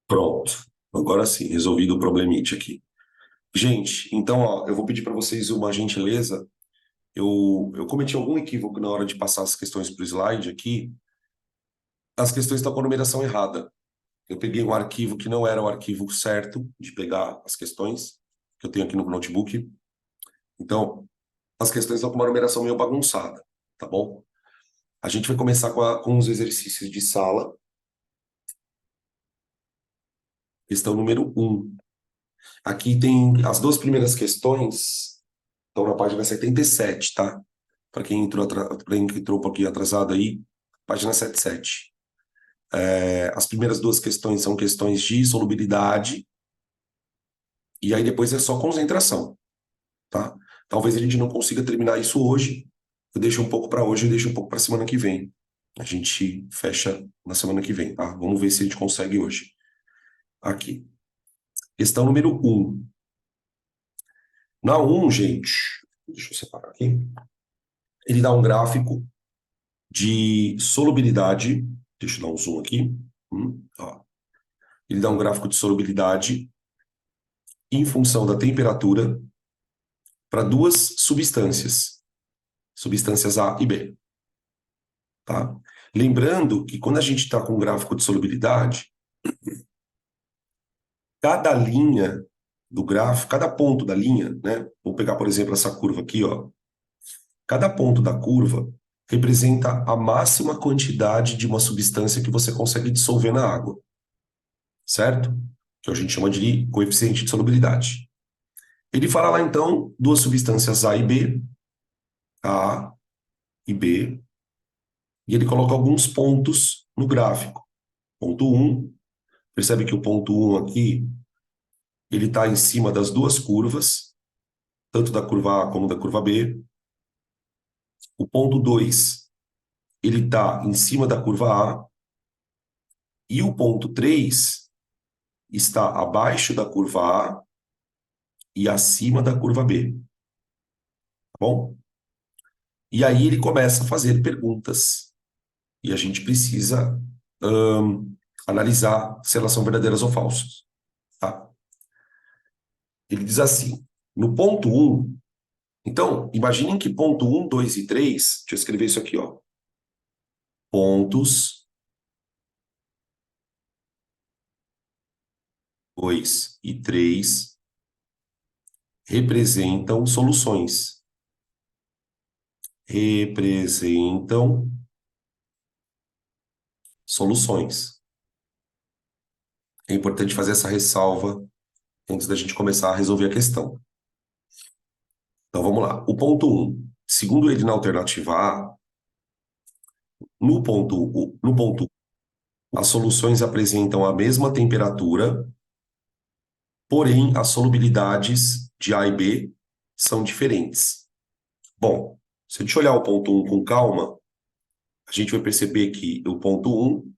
Pronto. Agora sim, resolvido o problemite aqui. Gente, então, ó, eu vou pedir para vocês uma gentileza. Eu cometi algum equívoco na hora de passar as questões para o slide aqui. As questões estão com a numeração errada. Eu peguei um arquivo que não era o arquivo certo de pegar as questões, que eu tenho aqui no notebook. Então, as questões estão com uma numeração meio bagunçada, tá bom? A gente vai começar com os exercícios de sala. Questão número 1. Aqui tem as duas primeiras questões, estão na página 77, tá? Para quem entrou um pouquinho atrasado aí, página 77. As primeiras duas questões são questões de solubilidade, e aí depois é só concentração, tá? Talvez a gente não consiga terminar isso hoje, eu deixo um pouco para hoje e deixo um pouco para semana que vem. A gente fecha na semana que vem, tá? Vamos ver se a gente consegue hoje. Aqui. Questão número 1. Na 1, gente, deixa eu separar aqui. Ele dá um gráfico de solubilidade. Deixa eu dar um zoom aqui. Ó. Ele dá um gráfico de solubilidade em função da temperatura para duas substâncias A e B. Tá? Lembrando que quando a gente está com um gráfico de solubilidade, cada linha do gráfico, cada ponto da linha, né? Vou pegar, por exemplo, essa curva aqui, ó. Cada ponto da curva representa a máxima quantidade de uma substância que você consegue dissolver na água, certo? Que a gente chama de coeficiente de solubilidade. Ele fala lá, então, duas substâncias A e B, A e B, e ele coloca alguns pontos no gráfico. Ponto 1, percebe que o ponto 1 aqui, ele está em cima das duas curvas, tanto da curva A como da curva B. O ponto 2, ele está em cima da curva A. E o ponto 3 está abaixo da curva A e acima da curva B. Tá bom? E aí ele começa a fazer perguntas. E a gente precisa analisar se elas são verdadeiras ou falsas. Tá? Ele diz assim, no ponto 1, então, imaginem que ponto 1, 2 e 3, deixa eu escrever isso aqui, ó. Pontos 2 e 3 representam soluções. Representam soluções. É importante fazer essa ressalva antes da gente começar a resolver a questão. Então vamos lá. O ponto 1. Segundo ele na alternativa A, no ponto 1, as soluções apresentam a mesma temperatura, porém as solubilidades de A e B são diferentes. Bom, se a gente olhar o ponto 1 com calma, a gente vai perceber que o ponto 1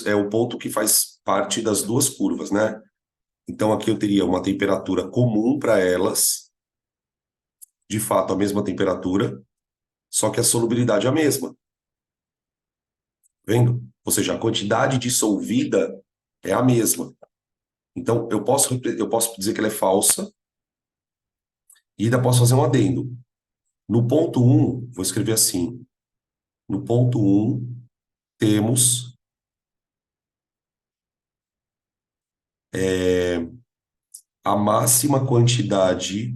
é o ponto que faz parte das duas curvas, né? Então aqui eu teria uma temperatura comum para elas, de fato a mesma temperatura, só que a solubilidade é a mesma. Vendo? Ou seja, a quantidade dissolvida é a mesma. Então, eu posso dizer que ela é falsa e ainda posso fazer um adendo. No ponto 1, vou escrever assim. No ponto 1, temos a máxima quantidade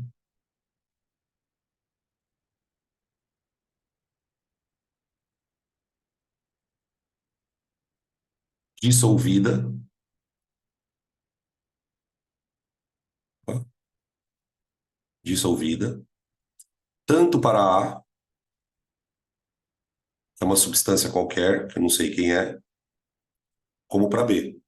dissolvida, tá? Dissolvida, tanto para A, que é uma substância qualquer, que eu não sei quem é, como para B.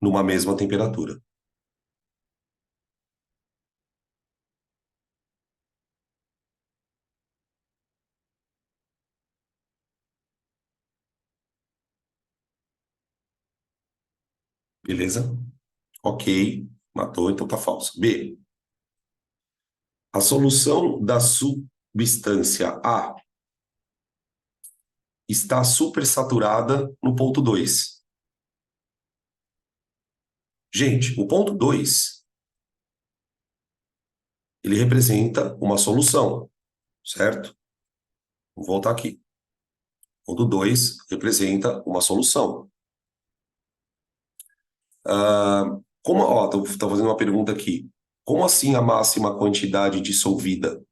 Numa mesma temperatura. Beleza? Ok, matou, então tá falso. B. A solução da substância A está supersaturada no ponto 2. Gente, o ponto 2, ele representa uma solução, certo? Vou voltar aqui. O ponto 2 representa uma solução. Estou fazendo uma pergunta aqui. Como assim a máxima quantidade dissolvida?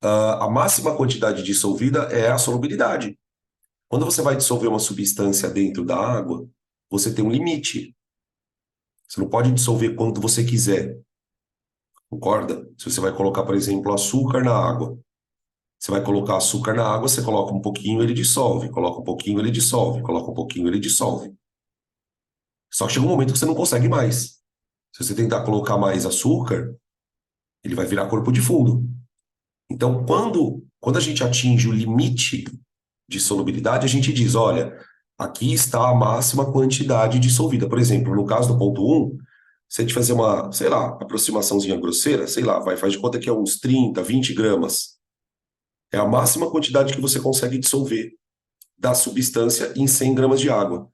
A máxima quantidade dissolvida é a solubilidade. Quando você vai dissolver uma substância dentro da água, você tem um limite. Você não pode dissolver quanto você quiser. Concorda? Se você vai colocar, por exemplo, açúcar na água, você vai colocar açúcar na água, você coloca um pouquinho, ele dissolve, coloca um pouquinho, ele dissolve, coloca um pouquinho, ele dissolve. Só que chega um momento que você não consegue mais. Se você tentar colocar mais açúcar, ele vai virar corpo de fundo. Então, quando a gente atinge o limite de solubilidade, a gente diz, olha, aqui está a máxima quantidade dissolvida. Por exemplo, no caso do ponto 1, se a gente fazer uma, sei lá, aproximaçãozinha grosseira, sei lá, faz de conta que é uns 30, 20 gramas. É a máxima quantidade que você consegue dissolver da substância em 100 gramas de água.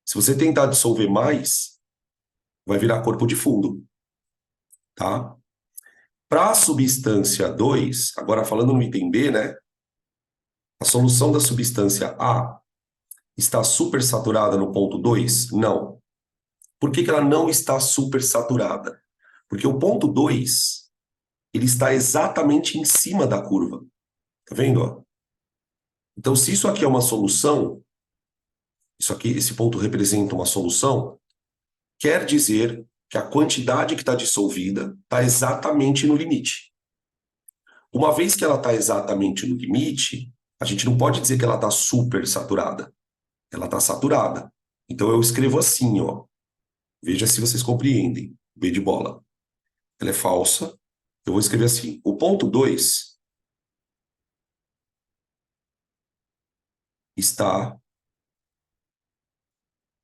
Se você tentar dissolver mais, vai virar corpo de fundo, tá? Para a substância 2, agora falando no item B, né? A solução da substância A está supersaturada no ponto 2? Não. Por que ela não está supersaturada? Porque o ponto 2, ele está exatamente em cima da curva. Tá vendo? Ó? Então, se isso aqui é uma solução, isso aqui, esse ponto representa uma solução, quer dizer que a quantidade que está dissolvida está exatamente no limite. Uma vez que ela está exatamente no limite, a gente não pode dizer que ela está supersaturada. Ela está saturada. Então eu escrevo assim, ó. Veja se vocês compreendem. B de bola. Ela é falsa. Eu vou escrever assim. O ponto 2 está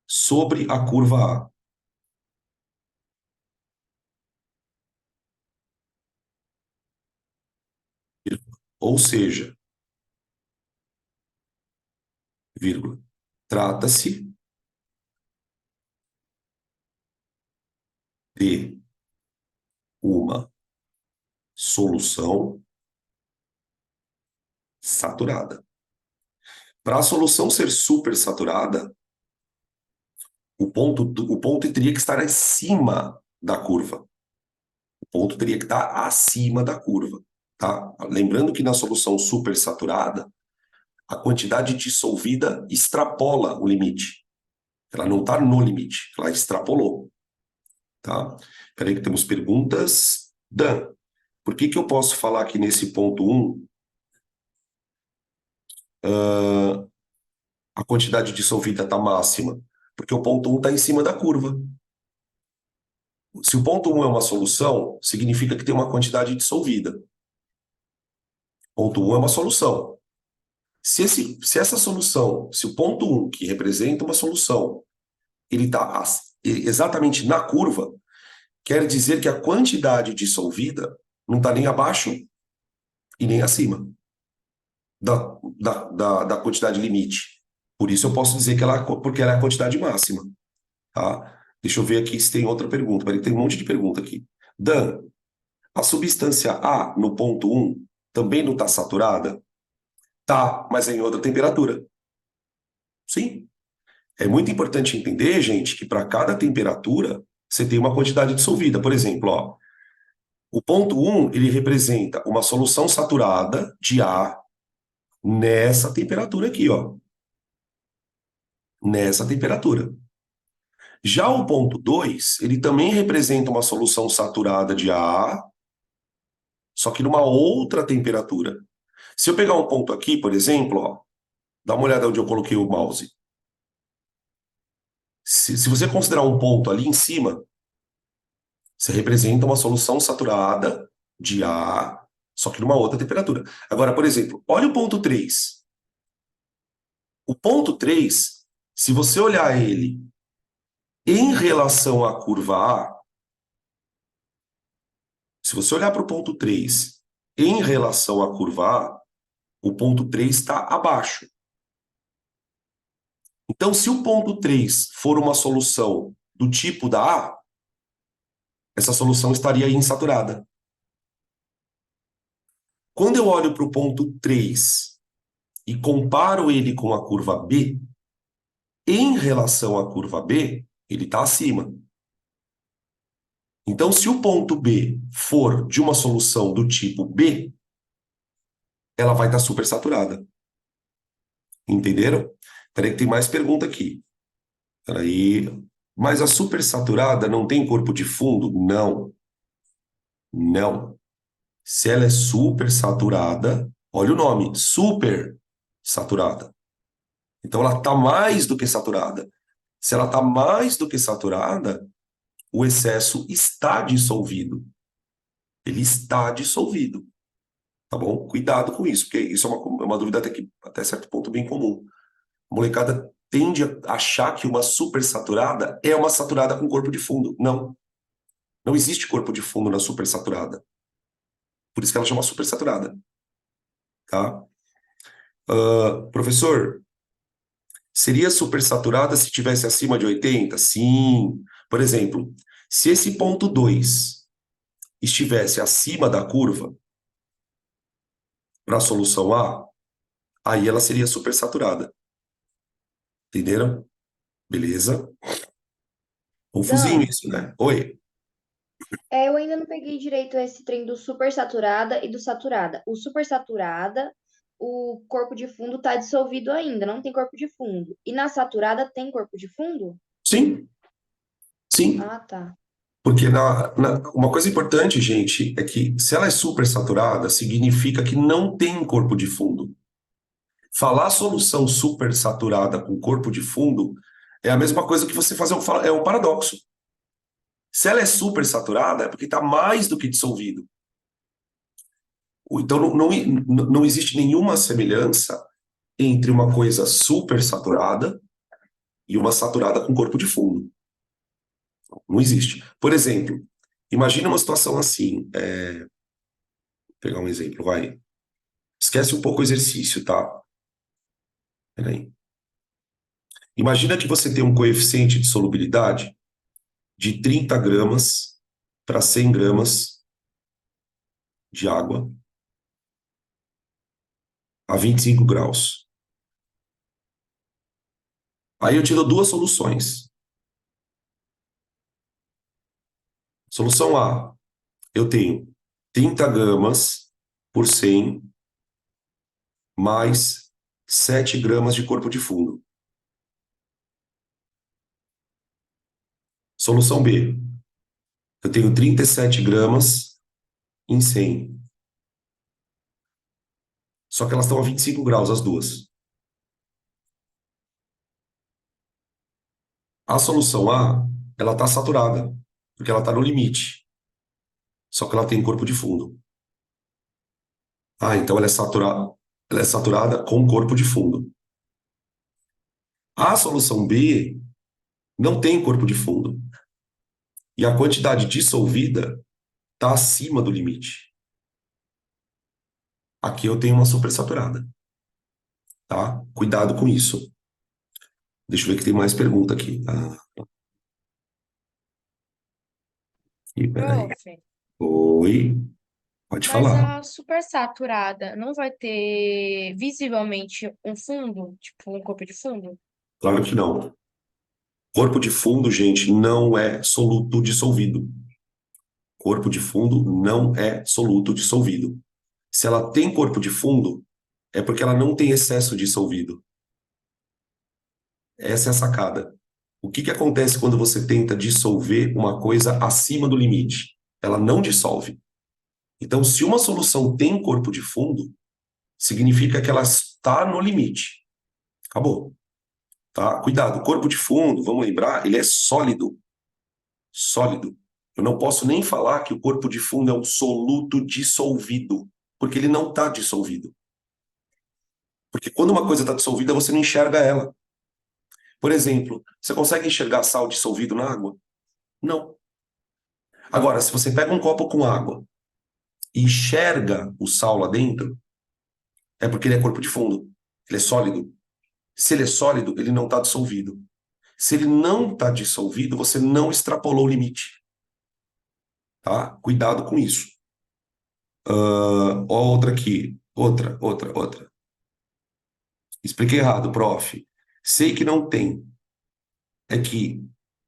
sobre a curva A. Ou seja, vírgula, trata-se de uma solução saturada. Para a solução ser supersaturada, o ponto teria que estar acima da curva. O ponto teria que estar acima da curva, tá? Lembrando que na solução supersaturada, a quantidade dissolvida extrapola o limite. Ela não está no limite, ela extrapolou, tá? Espera aí que temos perguntas. Dan, por que eu posso falar que nesse ponto 1, a quantidade dissolvida está máxima? Porque o ponto 1 está em cima da curva. Se o ponto 1 é uma solução, significa que tem uma quantidade dissolvida. Ponto 1 é uma solução. Se essa solução, se o ponto 1, que representa uma solução, ele está exatamente na curva, quer dizer que a quantidade dissolvida não está nem abaixo e nem acima da quantidade limite. Por isso eu posso dizer que porque ela é a quantidade máxima. Tá? Deixa eu ver aqui se tem outra pergunta. Tem um monte de pergunta aqui. Dan, a substância A no ponto 1 também não está saturada? Tá, mas é em outra temperatura. Sim. É muito importante entender, gente, que para cada temperatura você tem uma quantidade dissolvida. Por exemplo, ó, o ponto 1 ele representa uma solução saturada de A nessa temperatura aqui, ó. Nessa temperatura. Já o ponto 2, ele também representa uma solução saturada de A, só que numa outra temperatura. Se eu pegar um ponto aqui, por exemplo, ó, dá uma olhada onde eu coloquei o mouse. Se você considerar um ponto ali em cima, você representa uma solução saturada de A, só que numa outra temperatura. Agora, por exemplo, olha o ponto 3. O ponto 3, se você olhar ele em relação à curva A, se você olhar para o ponto 3 em relação à curva A, O ponto 3 está abaixo. Então, se o ponto 3 for uma solução do tipo da A, essa solução estaria insaturada. Quando eu olho para o ponto 3 e comparo ele com a curva B, em relação à curva B, ele está acima. Então, se o ponto B for de uma solução do tipo B, ela vai estar supersaturada. Entenderam? Peraí que tem mais pergunta aqui. Peraí. Mas a supersaturada não tem corpo de fundo? Não. Não. Se ela é supersaturada, olha o nome, supersaturada. Então ela está mais do que saturada. Se ela está mais do que saturada, o excesso está dissolvido. Ele está dissolvido. Tá bom? Cuidado com isso, porque isso é uma dúvida até certo ponto bem comum. A molecada tende a achar que uma supersaturada é uma saturada com corpo de fundo. Não. Não existe corpo de fundo na supersaturada. Por isso que ela chama supersaturada. Tá? Professor, seria supersaturada se tivesse acima de 80? Sim. Por exemplo, se esse ponto 2 estivesse acima da curva para a solução A, aí ela seria supersaturada. Entenderam? Beleza? Confusinho Dan, isso, né? Oi. eu ainda não peguei direito esse trem do supersaturada e do saturada. O supersaturada, o corpo de fundo tá dissolvido ainda, não tem corpo de fundo. E na saturada tem corpo de fundo? Sim, sim. Ah, tá. Porque uma coisa importante, gente, é que se ela é supersaturada, significa que não tem corpo de fundo. Falar solução supersaturada com corpo de fundo é a mesma coisa que você fazer é um paradoxo. Se ela é supersaturada, é porque está mais do que dissolvido. Então não existe nenhuma semelhança entre uma coisa supersaturada e uma saturada com corpo de fundo. Não existe. Por exemplo, imagina uma situação assim. Vou pegar um exemplo, vai. Esquece um pouco o exercício, tá? Peraí. Imagina que você tem um coeficiente de solubilidade de 30 gramas para 100 gramas de água a 25 graus. Aí eu te dou duas soluções. Solução A, eu tenho 30 gramas por 100 mais 7 gramas de corpo de fundo. Solução B, eu tenho 37 gramas em 100. Só que elas estão a 25 graus, as duas. A solução A, ela está saturada, porque ela está no limite. Só que ela tem corpo de fundo. Ah, então ela é saturada com corpo de fundo. A solução B não tem corpo de fundo. E a quantidade dissolvida está acima do limite. Aqui eu tenho uma supersaturada, tá? Cuidado com isso. Deixa eu ver que tem mais pergunta aqui. Peraí. Prof, Oi, pode mas falar. a supersaturada não vai ter visivelmente um fundo, tipo um corpo de fundo? Claro que não. Corpo de fundo, gente, não é soluto dissolvido. Corpo de fundo não é soluto dissolvido. Se ela tem corpo de fundo, é porque ela não tem excesso dissolvido. Essa é a sacada. O que acontece quando você tenta dissolver uma coisa acima do limite? Ela não dissolve. Então, se uma solução tem corpo de fundo, significa que ela está no limite. Acabou. Tá? Cuidado, corpo de fundo, vamos lembrar, ele é sólido. Sólido. Eu não posso nem falar que o corpo de fundo é um soluto dissolvido, porque ele não está dissolvido. Porque quando uma coisa está dissolvida, você não enxerga ela. Por exemplo, você consegue enxergar sal dissolvido na água? Não. Agora, se você pega um copo com água e enxerga o sal lá dentro, É porque ele é corpo de fundo. Ele é sólido. Se ele é sólido, ele não está dissolvido. Se ele não está dissolvido, você não extrapolou o limite. Tá? Cuidado com isso. Ó, outra aqui. Outra. Expliquei errado, prof. Sei que não tem. É que,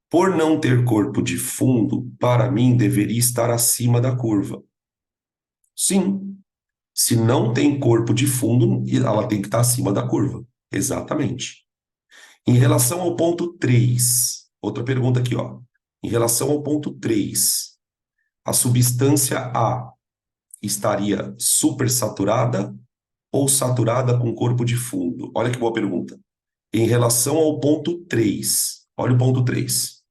por não ter corpo de fundo, para mim deveria estar acima da curva. Sim. Se não tem corpo de fundo, ela tem que estar acima da curva. Exatamente. Em relação ao ponto 3, outra pergunta aqui, ó. Em relação ao ponto 3, a substância A estaria supersaturada ou saturada com corpo de fundo? Olha que boa pergunta. Em relação ao ponto 3, olha o ponto 3.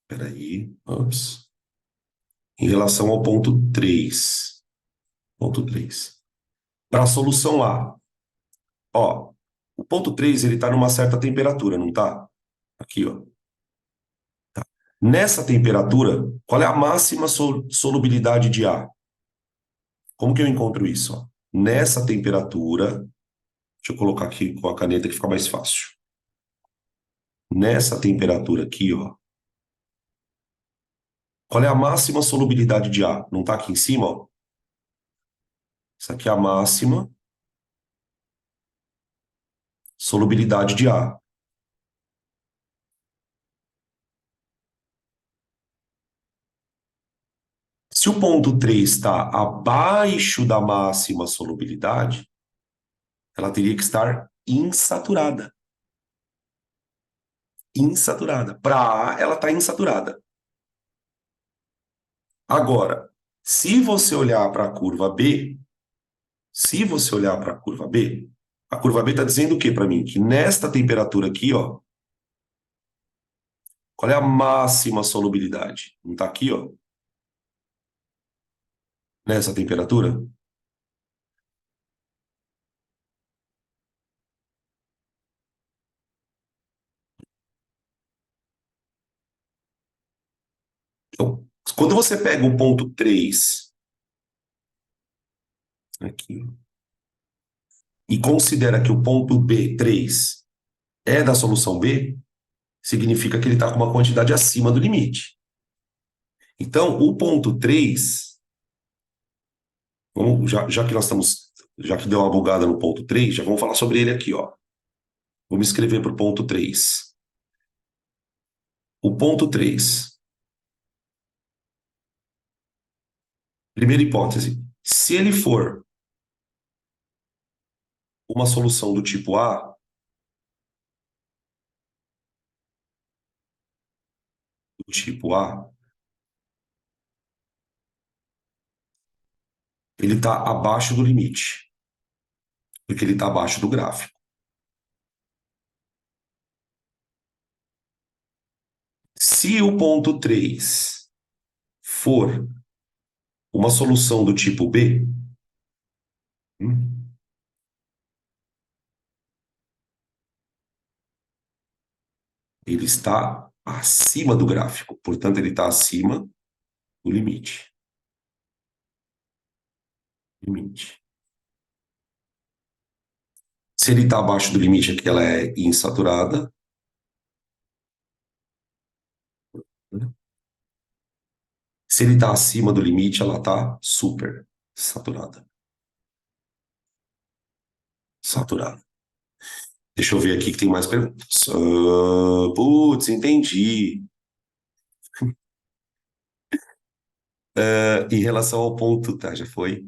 Espera aí. Ops. Em relação ao ponto 3. Ponto 3. Para a solução A, ó, o ponto 3 ele está numa certa temperatura, não está? Aqui, ó. Nessa temperatura, qual é a máxima solubilidade de A? Como que eu encontro isso? Ó? Nessa temperatura, deixa eu colocar aqui com a caneta que fica mais fácil. Nessa temperatura aqui, ó. Qual é a máxima solubilidade de A? Não está aqui em cima, ó? Essa aqui é a máxima solubilidade de A. Se o ponto 3 está abaixo da máxima solubilidade, ela teria que estar insaturada. Insaturada. Para A, ela está insaturada. Agora, se você olhar para a curva B, a curva B está dizendo o que para mim? Que nesta temperatura aqui, ó, qual é a máxima solubilidade? Não está aqui, ó? Nessa temperatura? Então, quando você pega o ponto 3 aqui, e considera que o ponto B3 é da solução B, significa que ele está com uma quantidade acima do limite. Então, o ponto 3, já que nós estamos, já que deu uma bugada no ponto 3, já vamos falar sobre ele aqui, ó. Vamos escrever para o ponto 3. O ponto 3. Primeira hipótese. Se ele for uma solução do tipo A, ele está abaixo do limite, porque ele está abaixo do gráfico. Se o ponto 3 for uma solução do tipo B, ele está acima do gráfico, portanto, ele está acima do limite. Se ele está abaixo do limite, aqui ela é insaturada. Se ele está acima do limite, ela está super saturada. Saturada. Deixa eu ver aqui que tem mais perguntas. Putz, entendi. Em relação ao ponto, tá, já foi.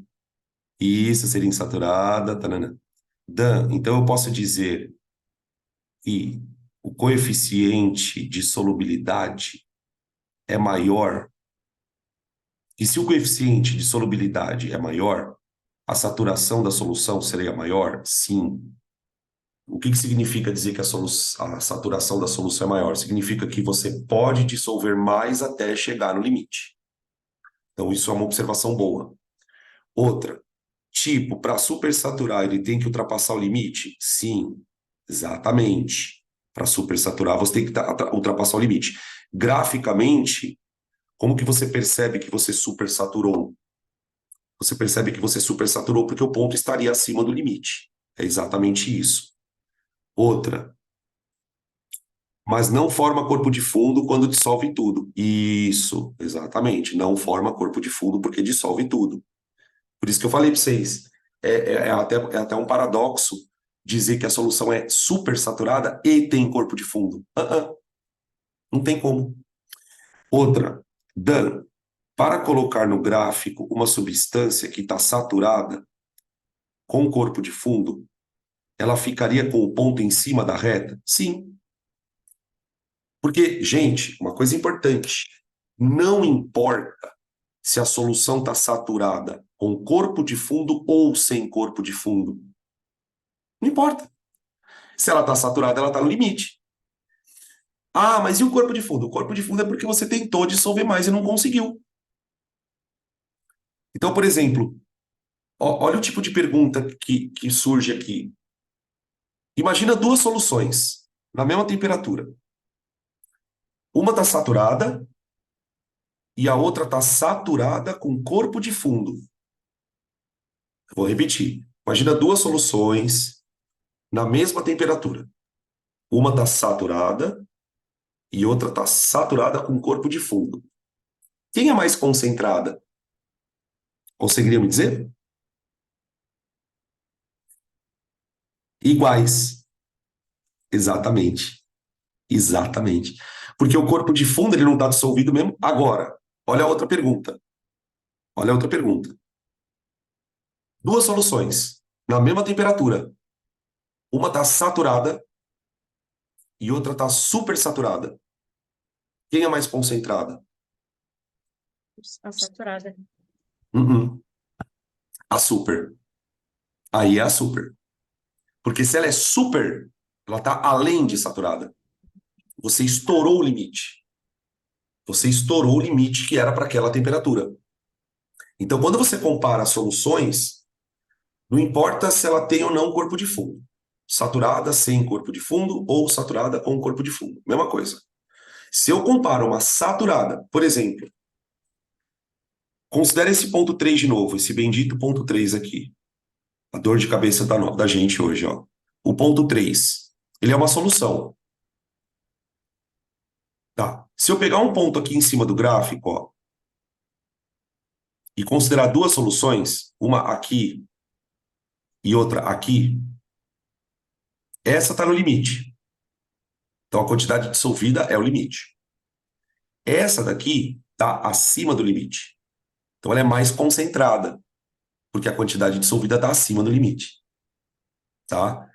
Isso seria insaturada. Tanana. Dan, então eu posso dizer que o coeficiente de solubilidade é maior. E se o coeficiente de solubilidade é maior, a saturação da solução seria maior? Sim. O que significa dizer que a saturação da solução é maior? Significa que você pode dissolver mais até chegar no limite. Então, isso é uma observação boa. Outra, tipo, para supersaturar, ele tem que ultrapassar o limite? Sim, exatamente. Para supersaturar, você tem que ultrapassar o limite. Graficamente, como que você percebe que você supersaturou? você percebe que você supersaturou porque o ponto estaria acima do limite. É exatamente isso. Outra, mas não forma corpo de fundo quando dissolve tudo. Isso, exatamente. Não forma corpo de fundo porque dissolve tudo. Por isso que eu falei para vocês, é até um paradoxo dizer que a solução é supersaturada e tem corpo de fundo. Não tem como. Outra, Dan, para colocar no gráfico uma substância que está saturada com corpo de fundo, ela ficaria com o ponto em cima da reta? Sim. Porque, gente, uma coisa importante, não importa se a solução está saturada com corpo de fundo ou sem corpo de fundo. Não importa. Se ela está saturada, ela está no limite. Ah, mas e o corpo de fundo? O corpo de fundo é porque você tentou dissolver mais e não conseguiu. Então, por exemplo, olha o tipo de pergunta que surge aqui. Imagina duas soluções na mesma temperatura. Uma está saturada e a outra está saturada com corpo de fundo. Vou repetir. Imagina duas soluções na mesma temperatura. Uma está saturada e outra está saturada com corpo de fundo. Quem é mais concentrada? Conseguiria me dizer? Iguais. Exatamente. Exatamente. Porque o corpo de fundo ele não está dissolvido mesmo agora. Olha a outra pergunta. Olha a outra pergunta. Duas soluções na mesma temperatura. Uma está saturada e outra está supersaturada. Quem é mais concentrada? A saturada. Uh-uh. A super. Aí é a super. Porque se ela é super, ela está além de saturada. Você estourou o limite. Você estourou o limite que era para aquela temperatura. Então, quando você compara as soluções, não importa se ela tem ou não corpo de fundo. Saturada sem corpo de fundo ou saturada com corpo de fundo. Mesma coisa. Se eu comparo uma saturada, por exemplo, considere esse ponto 3 de novo, esse bendito ponto 3 aqui. A dor de cabeça da gente hoje, ó. O ponto 3, ele é uma solução. Tá. Se eu pegar um ponto aqui em cima do gráfico, ó, e considerar duas soluções, uma aqui e outra aqui, essa está no limite. Então a quantidade dissolvida é o limite. Essa daqui está acima do limite. Então ela é mais concentrada, porque a quantidade dissolvida está acima do limite. Tá?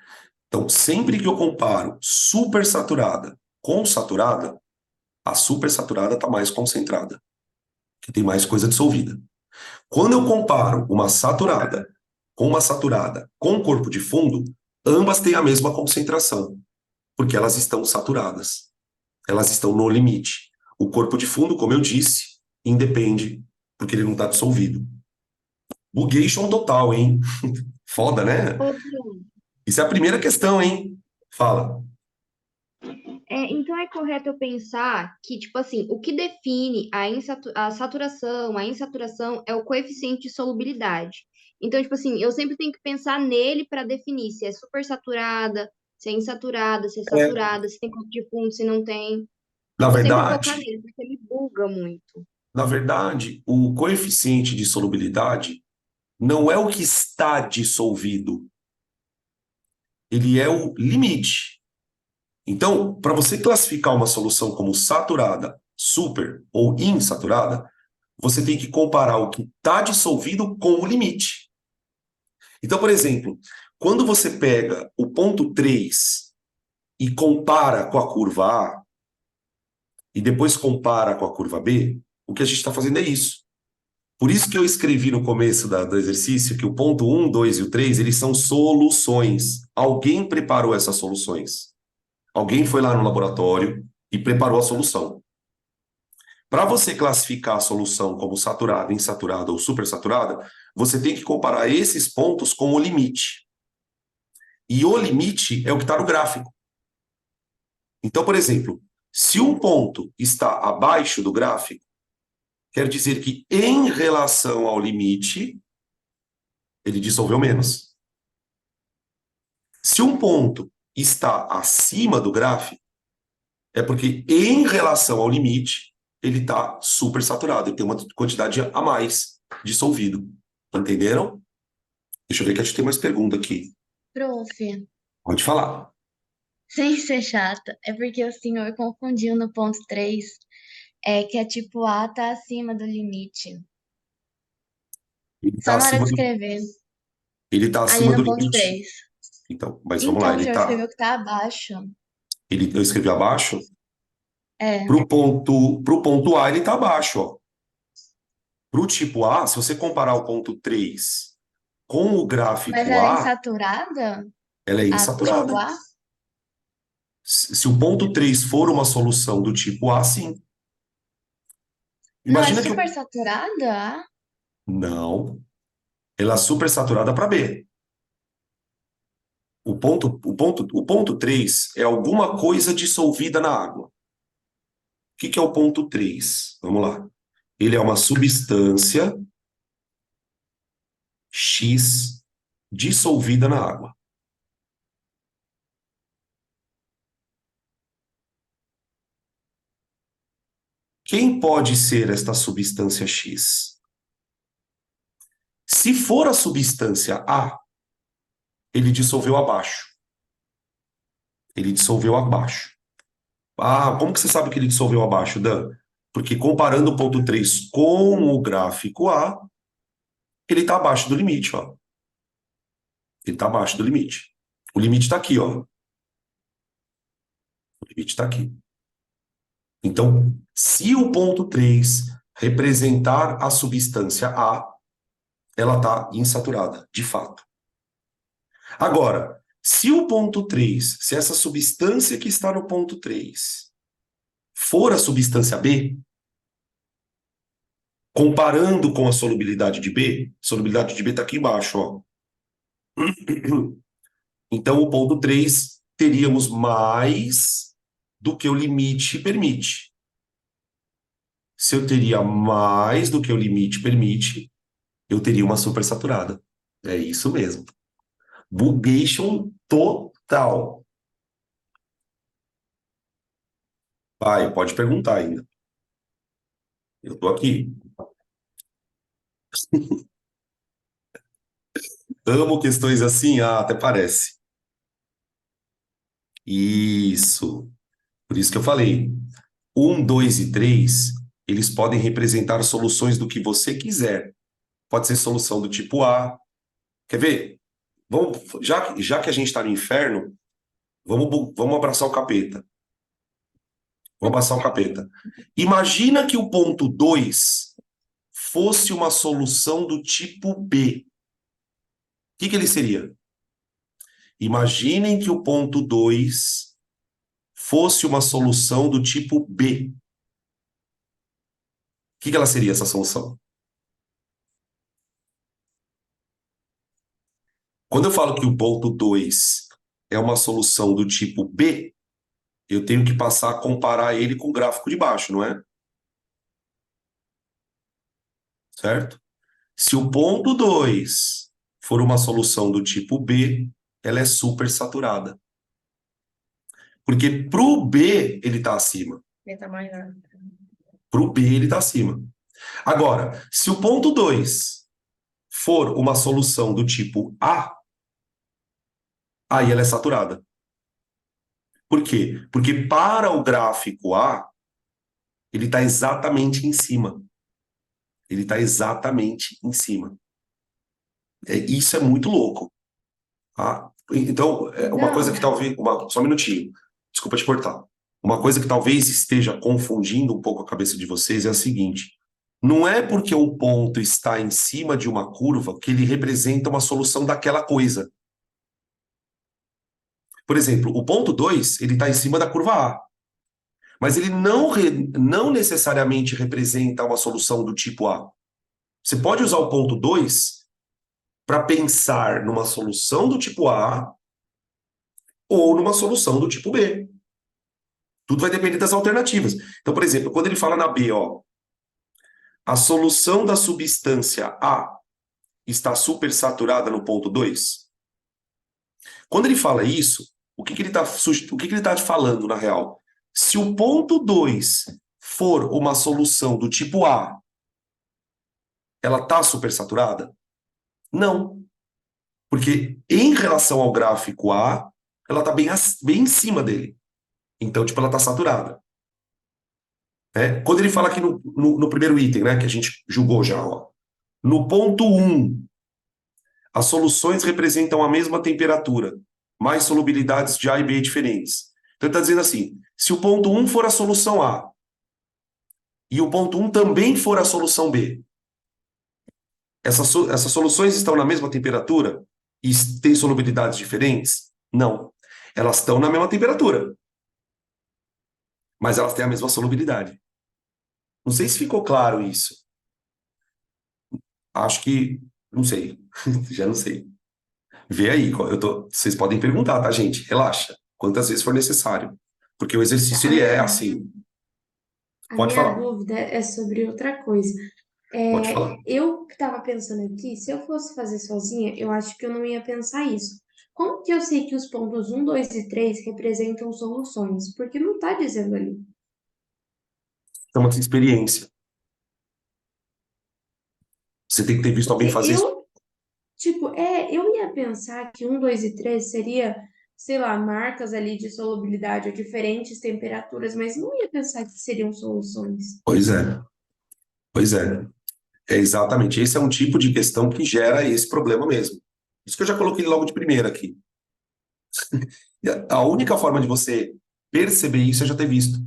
Então, sempre que eu comparo supersaturada com saturada, a supersaturada está mais concentrada, que tem mais coisa dissolvida. Quando eu comparo uma saturada com corpo de fundo, ambas têm a mesma concentração, porque elas estão saturadas. Elas estão no limite. O corpo de fundo, como eu disse, independe, porque ele não está dissolvido. Bugation total, hein? Foda, né? Ô, Bruno, Isso é a primeira questão, hein? Fala. então é correto eu pensar que, tipo assim, o que define a saturação, a insaturação é o coeficiente de solubilidade. Então, tipo assim, eu sempre tenho que pensar nele para definir se é supersaturada, se é insaturada, se é É, saturada, se tem corpo de fundo, se não tem. na Eu vou sempre focar verdade, nele, porque ele buga muito. na verdade, o coeficiente de solubilidade não é o que está dissolvido, ele é o limite. Então, para você classificar uma solução como saturada, super ou insaturada, você tem que comparar o que está dissolvido com o limite. Então, por exemplo, quando você pega o ponto 3 e compara com a curva A, e depois compara com a curva B, o que a gente está fazendo é isso. Por isso que eu escrevi no começo do exercício que o ponto 1, 2 e o 3, eles são soluções. Alguém preparou essas soluções. Alguém foi lá no laboratório e preparou a solução. Para você classificar a solução como saturada, insaturada ou supersaturada, você tem que comparar esses pontos com o limite. E o limite é o que está no gráfico. Então, por exemplo, se um ponto está abaixo do gráfico, quer dizer que em relação ao limite, Ele dissolveu menos. Se um ponto está acima do gráfico, é porque em relação ao limite, ele está supersaturado, ele tem uma quantidade a mais dissolvido. Entenderam? Deixa eu ver que a gente tem mais pergunta aqui. Prof, Pode falar. sem ser chata, é porque o senhor confundiu no ponto 3, que a tipo A tá acima do limite. Ele Só está na hora acima de do, escrever, ele tá ali acima do no ponto limite. 3. Então, mas vamos lá, Então, o senhor escreveu que tá abaixo. eu escrevi abaixo. É, Pro ponto A, ele está abaixo, ó. Para o tipo A, se você comparar o ponto 3 com o mas gráfico ela é A, insaturada? ela é A tipo insaturada. A? Se o ponto 3 for uma solução do tipo A, sim. Não, é Imagina que super saturada? Não, ela é supersaturada para B. O ponto 3 é alguma coisa dissolvida na água. O que é o ponto 3? Vamos lá. Ele é uma substância X dissolvida na água. Quem pode ser esta substância X? Se for a substância A, ele dissolveu abaixo. Ele dissolveu abaixo. Ah, como que você sabe que ele dissolveu abaixo, Dan? Porque comparando o ponto 3 com o gráfico A, ele está abaixo do limite, ó. Ele está abaixo do limite. O limite está aqui, ó. O limite está aqui. Então, se o ponto 3 representar a substância A, ela está insaturada, de fato. Agora, se o ponto 3, se essa substância que está no ponto 3 for a substância B, comparando com a solubilidade de B, a solubilidade de B está aqui embaixo, ó. Então, o ponto 3 teríamos mais do que o limite permite. Se eu teria mais do que o limite permite, eu teria uma supersaturada. É isso mesmo. Bugation total. Vai, pode perguntar ainda. Eu tô aqui. Amo questões assim, até parece. Isso. Por isso que eu falei. 1, 2 e 3, eles podem representar soluções do que você quiser. Pode ser solução do tipo A. Quer ver? Vamos, já que a gente está no inferno, vamos abraçar o capeta. Vamos abraçar o capeta. Imagina que o ponto 2 fosse uma solução do tipo B. O que ele seria? Imaginem que o ponto 2 fosse uma solução do tipo B. O que ela seria, essa solução? Quando eu falo que o ponto 2 é uma solução do tipo B, eu tenho que passar a comparar ele com o gráfico de baixo, não é? Certo? Se o ponto 2 for uma solução do tipo B, ela é supersaturada. Porque para o B, ele está acima. Beta maior. Para o B, ele está acima. Agora, se o ponto 2 for uma solução do tipo A, aí ela é saturada. Por quê? Porque para o gráfico A, ele está exatamente em cima. Ele está exatamente em cima. Isso é muito louco. Tá? Então, uma coisa que Não. talvez. Só um minutinho. Desculpa te cortar. Uma coisa que talvez esteja confundindo um pouco a cabeça de vocês é a seguinte: não é porque um ponto está em cima de uma curva que ele representa uma solução daquela coisa. Por exemplo, o ponto 2 ele está em cima da curva A. Mas ele não necessariamente representa uma solução do tipo A. Você pode usar o ponto 2 para pensar numa solução do tipo A ou numa solução do tipo B. Tudo vai depender das alternativas. Então, por exemplo, quando ele fala na B, ó, a solução da substância A está supersaturada no ponto 2? Quando ele fala isso, o que ele está falando, na real? Se o ponto 2 for uma solução do tipo A, ela está supersaturada? Não. Porque em relação ao gráfico A, ela está bem em cima dele. Então, tipo, ela está saturada. Quando ele fala aqui no primeiro item, né, que a gente julgou já, ó, no ponto 1, as soluções representam a mesma temperatura, mais solubilidades de A e B diferentes. Então, ele está dizendo assim, se o ponto 1 for a solução A, e o ponto 1 também for a solução B, essas soluções estão na mesma temperatura e têm solubilidades diferentes? Não. Elas estão na mesma temperatura, mas elas têm a mesma solubilidade. Não sei se ficou claro isso. Acho que, não sei, já não sei. Vê aí, vocês podem perguntar, tá, gente? Relaxa, quantas vezes for necessário. Porque o exercício, ele é assim. A Pode minha falar, dúvida é sobre outra coisa. pode falar. Eu estava pensando aqui, se eu fosse fazer sozinha, eu acho que eu não ia pensar isso. Como que eu sei que os pontos 1, 2 e 3 representam soluções? Porque não está dizendo ali. Chama-se experiência. Você tem que ter visto alguém Porque fazer isso. eu ia pensar que 1, 2 e 3 seria, sei lá, marcas ali de solubilidade a diferentes temperaturas, mas não ia pensar que seriam soluções. Pois é, pois é. É exatamente. Esse é um tipo de questão que gera esse problema mesmo. Isso que eu já coloquei logo de primeira aqui. E a única forma de você perceber isso é já ter visto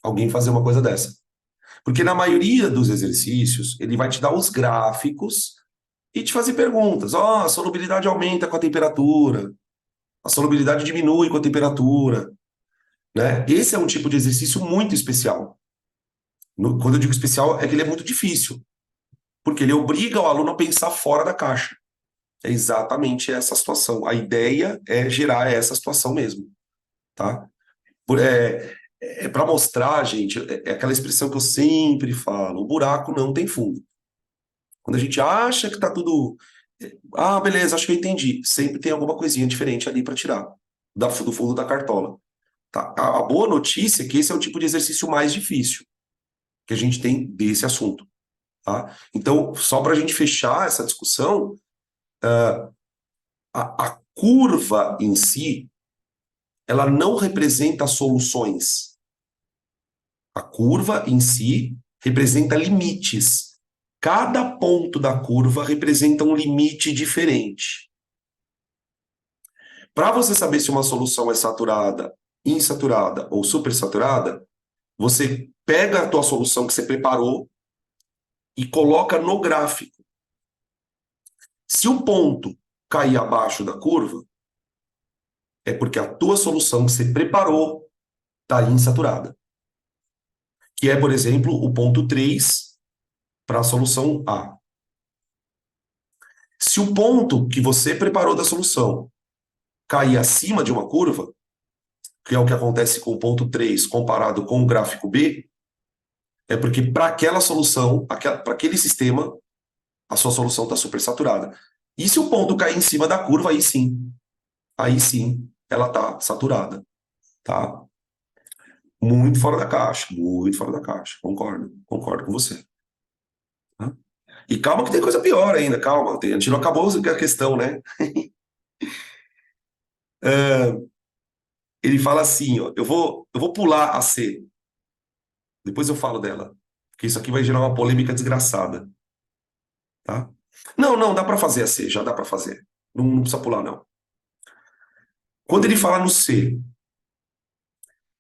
alguém fazer uma coisa dessa. Porque na maioria dos exercícios, ele vai te dar os gráficos e te fazer perguntas. Ó, a solubilidade aumenta com a temperatura, a solubilidade diminui com a temperatura, né? Esse é um tipo de exercício muito especial. Quando eu digo especial, é que ele é muito difícil, porque ele obriga o aluno a pensar fora da caixa. É exatamente essa situação. A ideia é gerar essa situação mesmo, tá? Para mostrar, gente, é aquela expressão que eu sempre falo: o buraco não tem fundo. Quando a gente acha que tá tudo. Ah, beleza, acho que eu entendi. Sempre tem alguma coisinha diferente ali para tirar do fundo da cartola. Tá? A boa notícia é que esse é o tipo de exercício mais difícil que a gente tem desse assunto. Tá? Então, só para a gente fechar essa discussão, a curva em si, ela não representa soluções. A curva em si representa limites. Cada ponto da curva representa um limite diferente. Para você saber se uma solução é saturada, insaturada ou supersaturada, você pega a tua solução que você preparou e coloca no gráfico. Se o ponto cair abaixo da curva, é porque a tua solução que você preparou está insaturada. Que é, por exemplo, o ponto 3 para a solução A. Se o ponto que você preparou da solução cair acima de uma curva, que é o que acontece com o ponto 3 comparado com o gráfico B, é porque para aquela solução, para aquele sistema, a sua solução está supersaturada. E se o ponto cair em cima da curva, aí sim, ela está saturada, tá? Muito fora da caixa, muito fora da caixa. Concordo com você. Tá? E calma que tem coisa pior ainda, calma. A gente não acabou a questão, né? Ele fala assim, ó, eu vou pular a C. Depois eu falo dela. Porque isso aqui vai gerar uma polêmica desgraçada. Tá? Não, dá para fazer a C, já dá para fazer. Não precisa pular, não. Quando ele fala no C,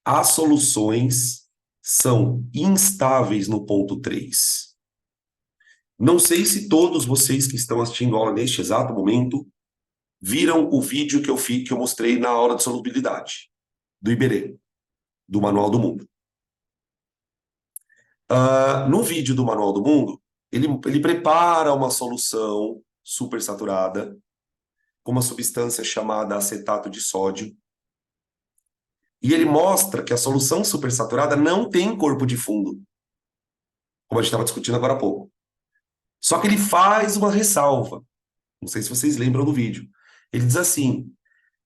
as soluções são instáveis no ponto 3. Não sei se todos vocês que estão assistindo a aula neste exato momento viram o vídeo que eu mostrei na aula de solubilidade do Iberê, do Manual do Mundo. No vídeo do Manual do Mundo, ele prepara uma solução supersaturada com uma substância chamada acetato de sódio. E ele mostra que a solução supersaturada não tem corpo de fundo, como a gente estava discutindo agora há pouco. Só que ele faz uma ressalva. Não sei se vocês lembram do vídeo. Ele diz assim: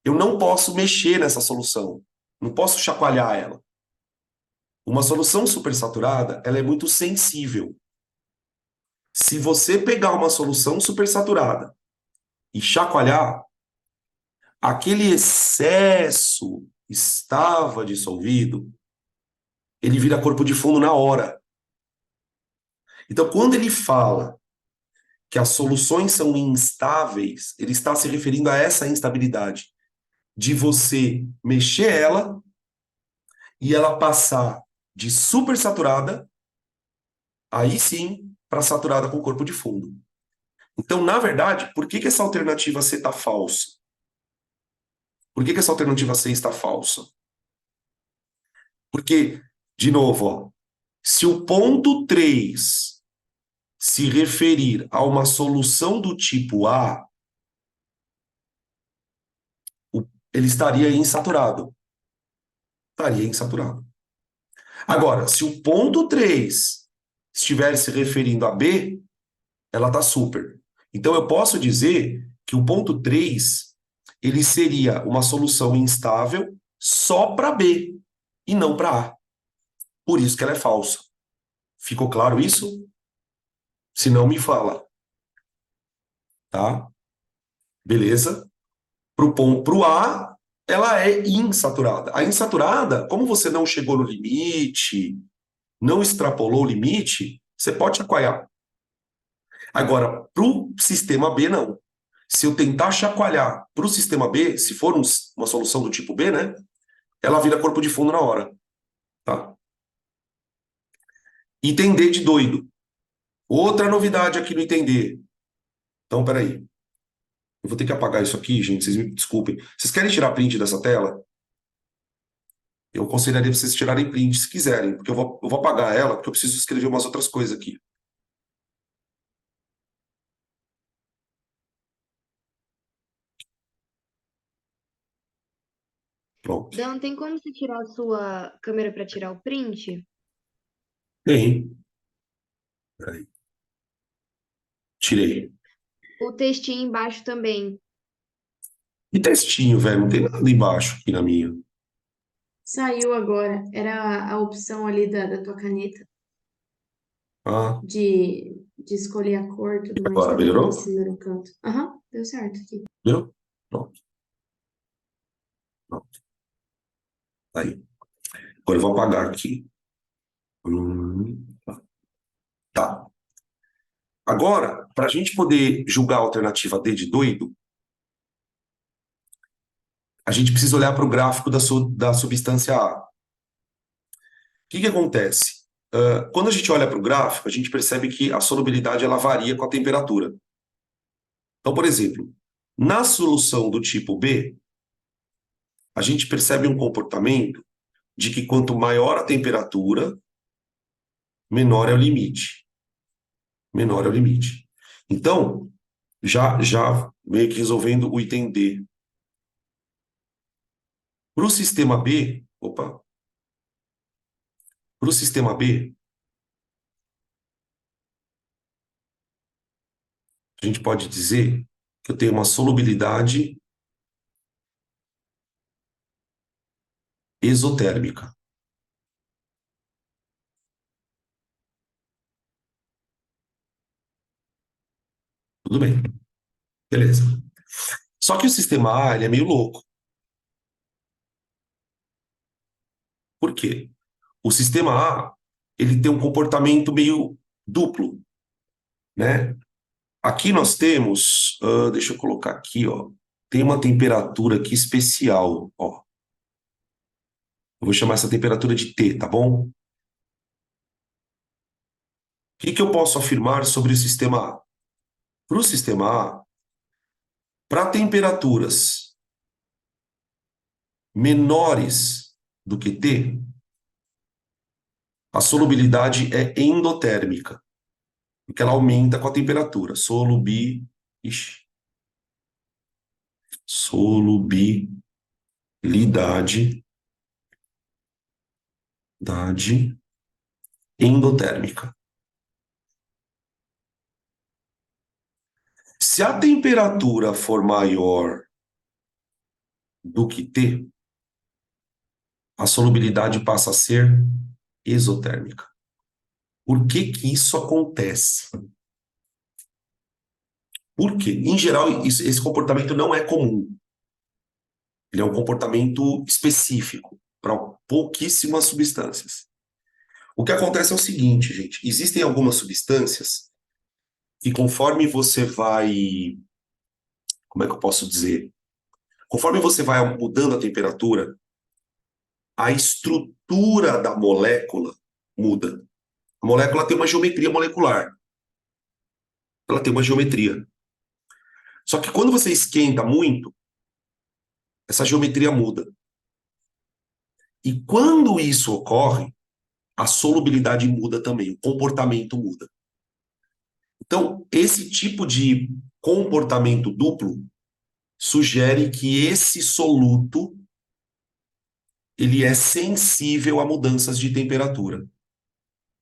eu não posso mexer nessa solução, não posso chacoalhar ela. Uma solução supersaturada, ela é muito sensível. Se você pegar uma solução supersaturada e chacoalhar, aquele excesso estava dissolvido, ele vira corpo de fundo na hora. Então, quando ele fala que as soluções são instáveis, ele está se referindo a essa instabilidade de você mexer ela e ela passar de supersaturada, aí sim, para saturada com corpo de fundo. Então, na verdade, por que essa alternativa C está falsa? Por que essa alternativa C está falsa? Porque, de novo, ó, se o ponto 3 se referir a uma solução do tipo A, ele estaria insaturado. Estaria insaturado. Agora, se o ponto 3 estiver se referindo a B, ela está super. Então, eu posso dizer que o ponto 3 ele seria uma solução instável só para B e não para A. Por isso que ela é falsa. Ficou claro isso? Se não, me fala. Tá? Beleza? Pro A, ela é insaturada. A insaturada, como você não chegou no limite, não extrapolou o limite, você pode chacoalhar. Agora, pro sistema B, não. Se eu tentar chacoalhar pro sistema B, se for uma solução do tipo B, né? Ela vira corpo de fundo na hora. Tá? Item D de doido. Outra novidade aqui no item D. Então, peraí. Eu vou ter que apagar isso aqui, gente. Vocês me desculpem. Vocês querem tirar print dessa tela? Eu aconselharia vocês tirarem print se quiserem, porque eu vou apagar ela, porque eu preciso escrever umas outras coisas aqui. Pronto. Dan, tem como você tirar a sua câmera para tirar o print? Tem. Peraí. Tirei. O textinho embaixo também. E textinho, velho. Não tem nada embaixo aqui na minha. Saiu agora. Era a opção ali da tua caneta Ah, de escolher a cor e tudo mais. agora Tá bem ali em melhorou? cima no canto. Aham, deu certo aqui. Viu? Pronto. Pronto. Aí. Agora eu vou apagar aqui. Tá. Agora, para a gente poder julgar a alternativa D de doido, a gente precisa olhar para o gráfico da substância A. O que acontece? Quando a gente olha para o gráfico, a gente percebe que a solubilidade ela varia com a temperatura. Então, por exemplo, na solução do tipo B, a gente percebe um comportamento de que quanto maior a temperatura, menor é o limite. Menor é o limite. Então, já meio que resolvendo o item D. Para o sistema B, para o sistema B, a gente pode dizer que eu tenho uma solubilidade exotérmica. Tudo bem. Beleza. Só que o sistema A ele é meio louco. Por quê? O sistema A ele tem um comportamento meio duplo, né? Aqui nós temos, deixa eu colocar aqui, ó, tem uma temperatura aqui especial, ó. Eu vou chamar essa temperatura de T, tá bom? O que eu posso afirmar sobre o sistema A? Para o sistema A, para temperaturas menores do que T, a solubilidade é endotérmica, porque ela aumenta com a temperatura. Solubilidade endotérmica. Se a temperatura for maior do que T, a solubilidade passa a ser exotérmica. Por que que isso acontece? Por quê? Em geral, esse comportamento não é comum. Ele é um comportamento específico para pouquíssimas substâncias. O que acontece é o seguinte, gente. Existem algumas substâncias que conforme você vai... Como é que eu posso dizer? Conforme você vai mudando a temperatura, a estrutura da molécula muda. A molécula tem uma geometria molecular. Ela tem uma geometria. Só que quando você esquenta muito, essa geometria muda. E quando isso ocorre, a solubilidade muda também, o comportamento muda. Então, esse tipo de comportamento duplo sugere que esse soluto ele é sensível a mudanças de temperatura.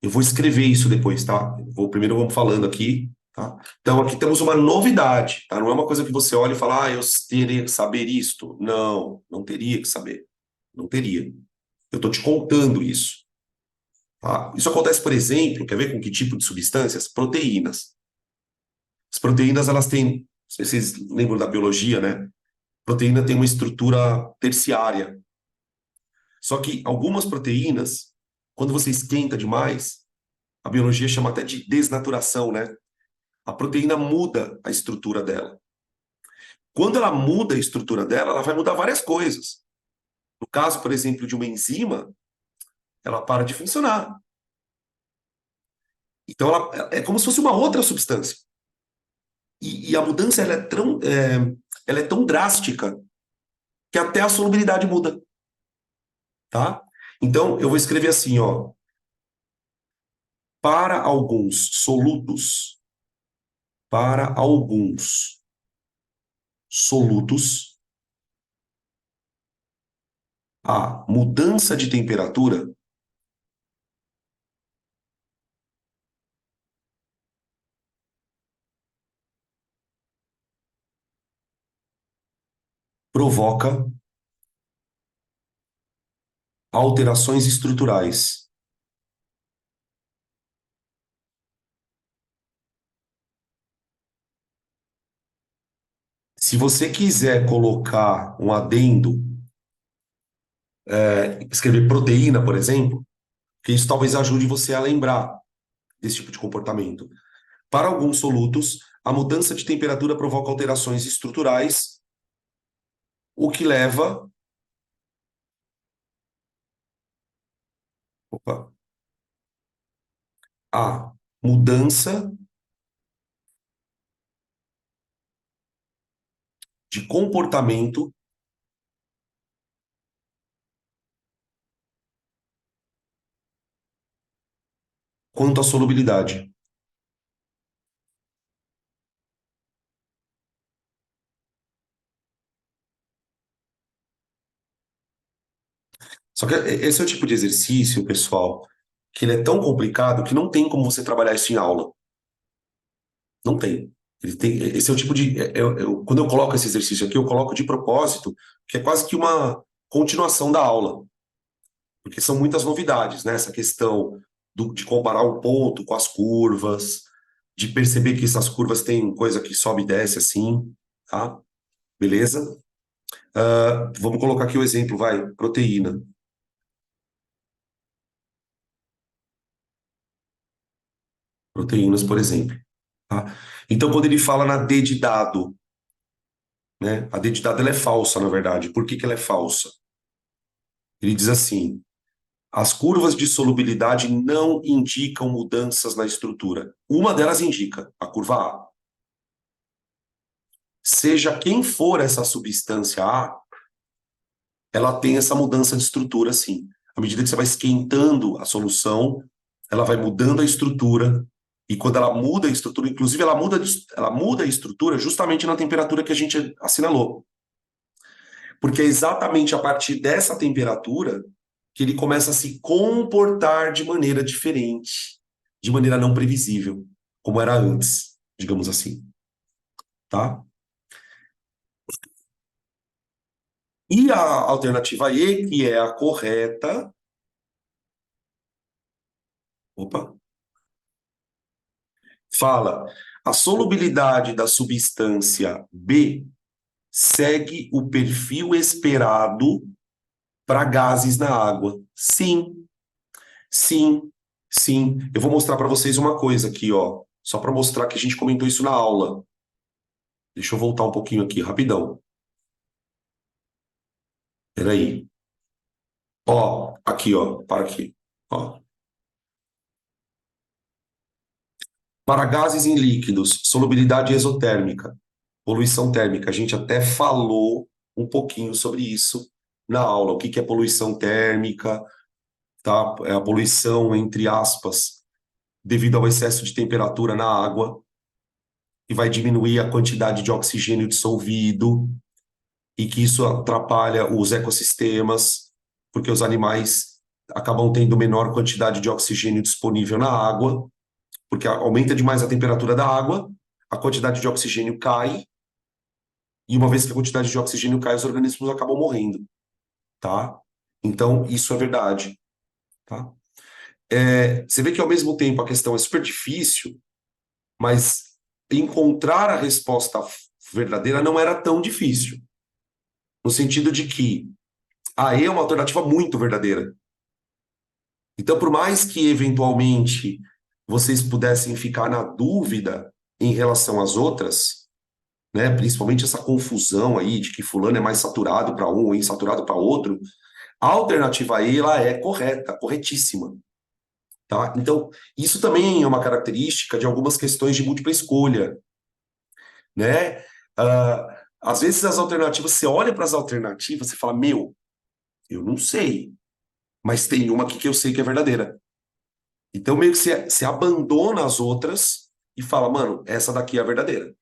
Eu vou escrever isso depois, tá? Primeiro vamos falando aqui, tá? Então, aqui temos uma novidade, tá? Não é uma coisa que você olha e fala, eu teria que saber isto. Não, não teria que saber. Não teria. Eu estou te contando isso. Tá? Isso acontece, por exemplo, quer ver com que tipo de substâncias? Proteínas. As proteínas, elas têm, não sei se vocês lembram da biologia, né? Proteína tem uma estrutura terciária. Só que algumas proteínas, quando você esquenta demais, a biologia chama até de desnaturação, né? A proteína muda a estrutura dela. Quando ela muda a estrutura dela, ela vai mudar várias coisas. No caso, por exemplo, de uma enzima, ela para de funcionar. Então, ela é como se fosse uma outra substância. E a mudança ela é tão drástica que até a solubilidade muda. Tá? Então, eu vou escrever assim, ó. Para alguns solutos, a mudança de temperatura provoca alterações estruturais. Se você quiser colocar um adendo, escrever proteína, por exemplo, que isso talvez ajude você a lembrar desse tipo de comportamento. Para alguns solutos, a mudança de temperatura provoca alterações estruturais, o que leva a mudança de comportamento quanto à solubilidade. Só que esse é o tipo de exercício, pessoal, que ele é tão complicado que não tem como você trabalhar isso em aula. Não tem. Esse é o tipo de. Quando eu coloco esse exercício aqui, eu coloco de propósito, que é quase que uma continuação da aula. Porque são muitas novidades, né? Essa questão de comparar um ponto com as curvas, de perceber que essas curvas têm coisa que sobe e desce assim, tá? Beleza? Vamos colocar aqui o exemplo, vai, proteína. Proteínas, por exemplo. Tá? Então, quando ele fala na D de dado, né? A D de dado ela é falsa, na verdade. Por que que ela é falsa? Ele diz assim: as curvas de solubilidade não indicam mudanças na estrutura. Uma delas indica, a curva A. Seja quem for essa substância A, ela tem essa mudança de estrutura, sim. À medida que você vai esquentando a solução, ela vai mudando a estrutura, e quando ela muda a estrutura, inclusive ela muda a estrutura justamente na temperatura que a gente assinalou. Porque é exatamente a partir dessa temperatura que ele começa a se comportar de maneira diferente, de maneira não previsível, como era antes, digamos assim. tá? E a alternativa E, que é a correta, opa, fala, a solubilidade da substância B segue o perfil esperado para gases na água. Sim, sim, sim. Eu vou mostrar para vocês uma coisa aqui, ó, só para mostrar que a gente comentou isso na aula. Deixa eu voltar um pouquinho aqui, rapidão. Peraí. Ó, aqui, ó, para aqui. Ó. Para gases em líquidos, solubilidade exotérmica, poluição térmica. A gente até falou um pouquinho sobre isso na aula. O que que é poluição térmica, tá? É a poluição, entre aspas, devido ao excesso de temperatura na água, que vai diminuir a quantidade de oxigênio dissolvido e que isso atrapalha os ecossistemas, porque os animais acabam tendo menor quantidade de oxigênio disponível na água, porque aumenta demais a temperatura da água, a quantidade de oxigênio cai, e uma vez que a quantidade de oxigênio cai, os organismos acabam morrendo, tá? Então, isso é verdade, tá? Você vê que ao mesmo tempo a questão é super difícil, mas encontrar a resposta verdadeira não era tão difícil, no sentido de que a E é uma alternativa muito verdadeira. Então, por mais que eventualmente vocês pudessem ficar na dúvida em relação às outras, né, principalmente essa confusão aí de que fulano é mais saturado para um ou insaturado para outro, a alternativa E ela é correta, corretíssima, tá? Então, isso também é uma característica de algumas questões de múltipla escolha, né? Às vezes as alternativas, você olha para as alternativas e fala, meu, eu não sei, mas tem uma aqui que eu sei que é verdadeira. Então, meio que você abandona as outras e fala, mano, essa daqui é a verdadeira,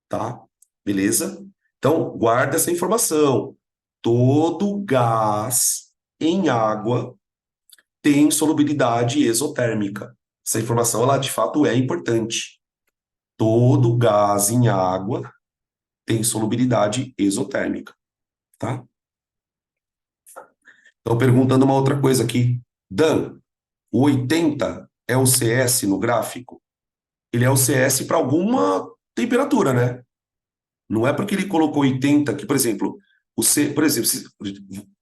tá? Beleza? Então, guarda essa informação. Todo gás em água tem solubilidade exotérmica. Essa informação, ela de fato é importante. Todo gás em água tem solubilidade exotérmica, tá? Estão perguntando uma outra coisa aqui. Dan, o 80 é o CS no gráfico? Ele é o CS para alguma temperatura, né? Não é porque ele colocou 80 que, por exemplo, por exemplo,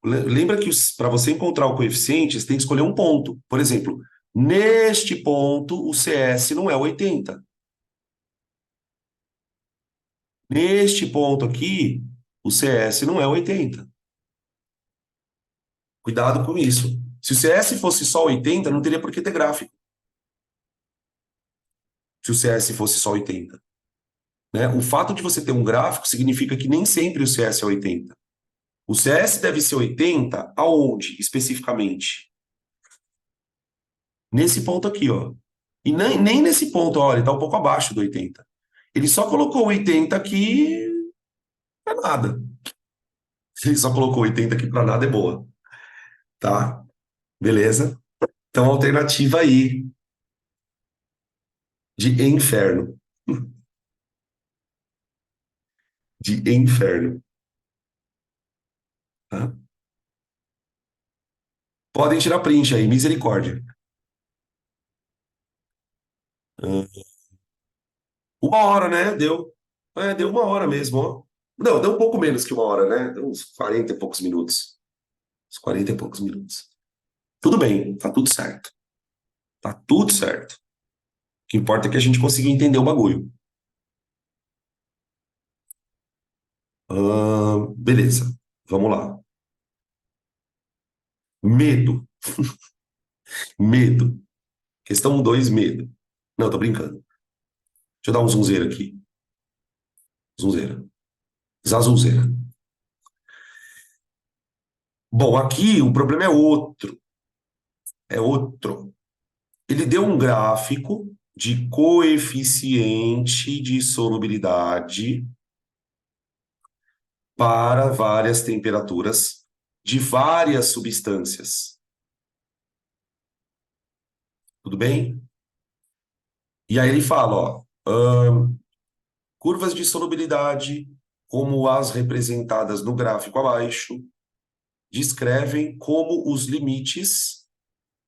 lembra que para você encontrar o coeficiente, você tem que escolher um ponto. Por exemplo, neste ponto, o CS não é 80. Neste ponto aqui, o CS não é 80. Cuidado com isso. Se o CS fosse só 80, não teria por que ter gráfico. Se o CS fosse só 80. Né? O fato de você ter um gráfico significa que nem sempre o CS é 80. O CS deve ser 80 aonde, especificamente? Nesse ponto aqui, ó. E nem nesse ponto, ó, ele está um pouco abaixo do 80. Ele só colocou 80 aqui para nada. Ele só colocou 80 aqui para nada é boa. Tá? Beleza? Então, alternativa aí de inferno. De inferno. Tá? Podem tirar print aí, misericórdia. Ah, uma hora, né? Deu. Deu uma hora mesmo, ó. Não, deu um pouco menos que uma hora, né? Deu uns 40 e poucos minutos. Uns 40 e poucos minutos. Tudo bem, tá tudo certo. Tá tudo certo. O que importa é que a gente conseguiu entender o bagulho. Beleza, vamos lá. Medo. Medo. Questão 2, medo. Não, tô brincando. Deixa eu dar um zunzeiro aqui. Zunzeira. Zazunzeira. Bom, aqui o problema é outro. É outro. Ele deu um gráfico de coeficiente de solubilidade para várias temperaturas de várias substâncias. Tudo bem? E aí ele fala, ó, Curvas de solubilidade, como as representadas no gráfico abaixo, descrevem como os limites,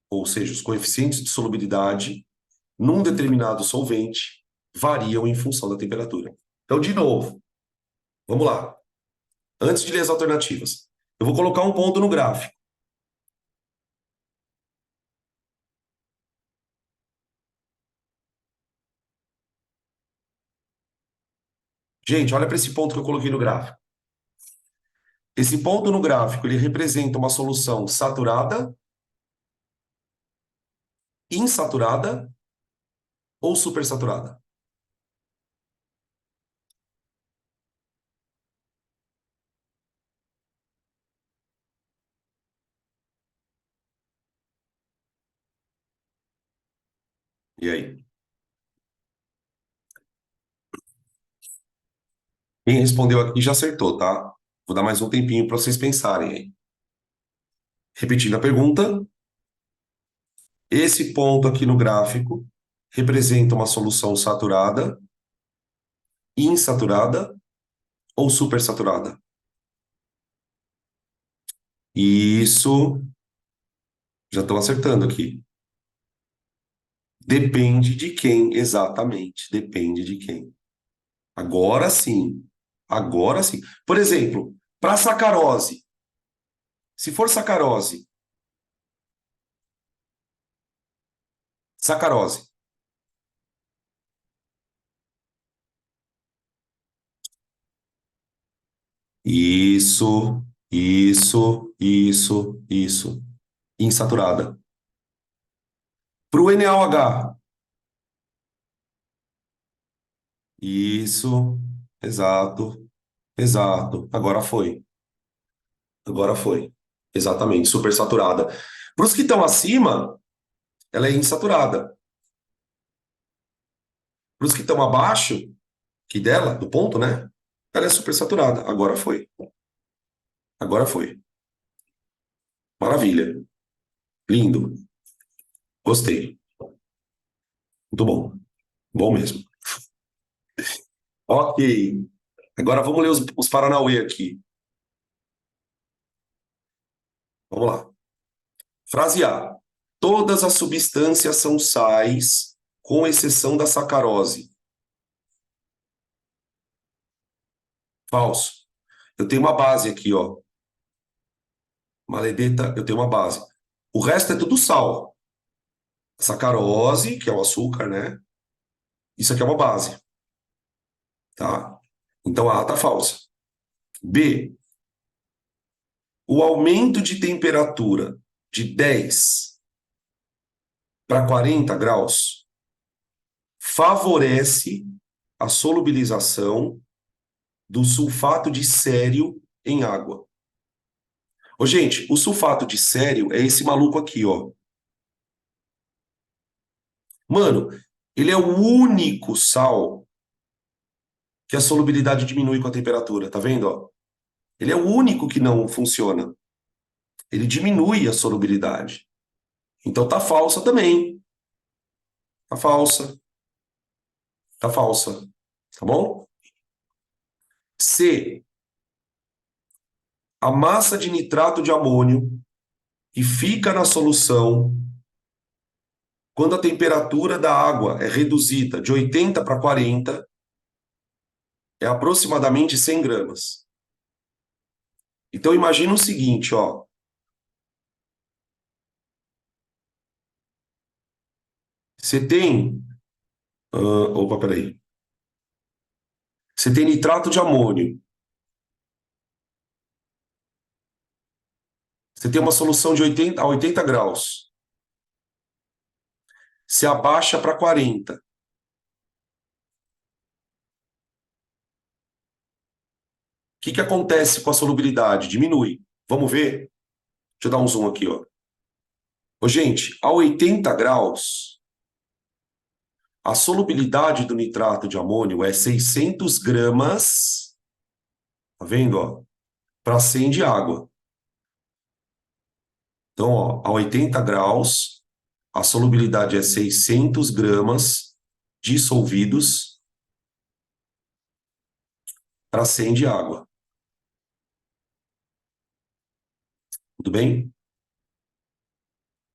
ou seja, os coeficientes de solubilidade, num determinado solvente, variam em função da temperatura. Então, de novo, vamos lá. Antes de ler as alternativas, eu vou colocar um ponto no gráfico. Gente, olha para esse ponto que eu coloquei no gráfico. Esse ponto no gráfico, ele representa uma solução saturada, insaturada ou supersaturada? E aí? Quem respondeu aqui já acertou, tá? Vou dar mais um tempinho para vocês pensarem aí. Repetindo a pergunta, esse ponto aqui no gráfico representa uma solução saturada, insaturada ou supersaturada? Isso, já estão acertando aqui. Depende de quem, exatamente, depende de quem. Agora sim, agora sim. Por exemplo, para sacarose, se for sacarose, sacarose. Isso. Insaturada. Para o NaOH. Isso, exato. Agora foi. Exatamente, supersaturada. Para os que estão acima, ela é insaturada. Para os que estão abaixo, que dela, do ponto, né? Ela é supersaturada. Agora foi. Maravilha. Lindo. Gostei. Muito bom. Bom mesmo. Ok. Agora vamos ler os Paranauê aqui. Vamos lá. Frase A. Todas as substâncias são sais, com exceção da sacarose. Falso. Eu tenho uma base aqui, ó. Maledeta, eu tenho uma base. O resto é tudo sal. Sacarose, que é o açúcar, né? Isso aqui é uma base. Tá? Então a tá falsa. B. O aumento de temperatura de 10 para 40 graus favorece a solubilização do sulfato de sério em água. Ô, gente, o sulfato de sério é esse maluco aqui, ó. Mano, ele é o único sal que a solubilidade diminui com a temperatura, tá vendo, ó? Ele é o único que não funciona. Ele diminui a solubilidade. Então tá falsa também. Tá falsa. Tá falsa. Tá bom? C. A massa de nitrato de amônio que fica na solução quando a temperatura da água é reduzida de 80 para 40 é aproximadamente 100 gramas. Então imagina o seguinte, ó. Você tem... opa, peraí. Você tem nitrato de amônio. Você tem uma solução de 80 a 80 graus. Você abaixa para 40. O que acontece com a solubilidade? Diminui. Vamos ver? Deixa eu dar um zoom aqui, ó. Ô, gente, a 80 graus, a solubilidade do nitrato de amônio é 600 gramas, tá vendo, ó? Para 100 de água. Então, ó, a 80 graus, a solubilidade é 600 gramas dissolvidos para 100 de água. Tudo bem?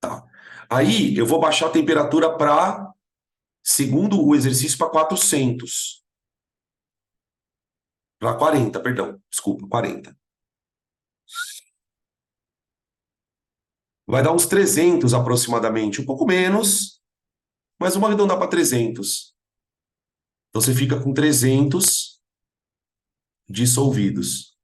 Tá. Aí eu vou baixar a temperatura para, segundo o exercício, para 400. Para 40, perdão. Desculpa, 40. Vai dar uns 300 aproximadamente, um pouco menos, mas vamos arredondar para 300. Então você fica com 300 dissolvidos.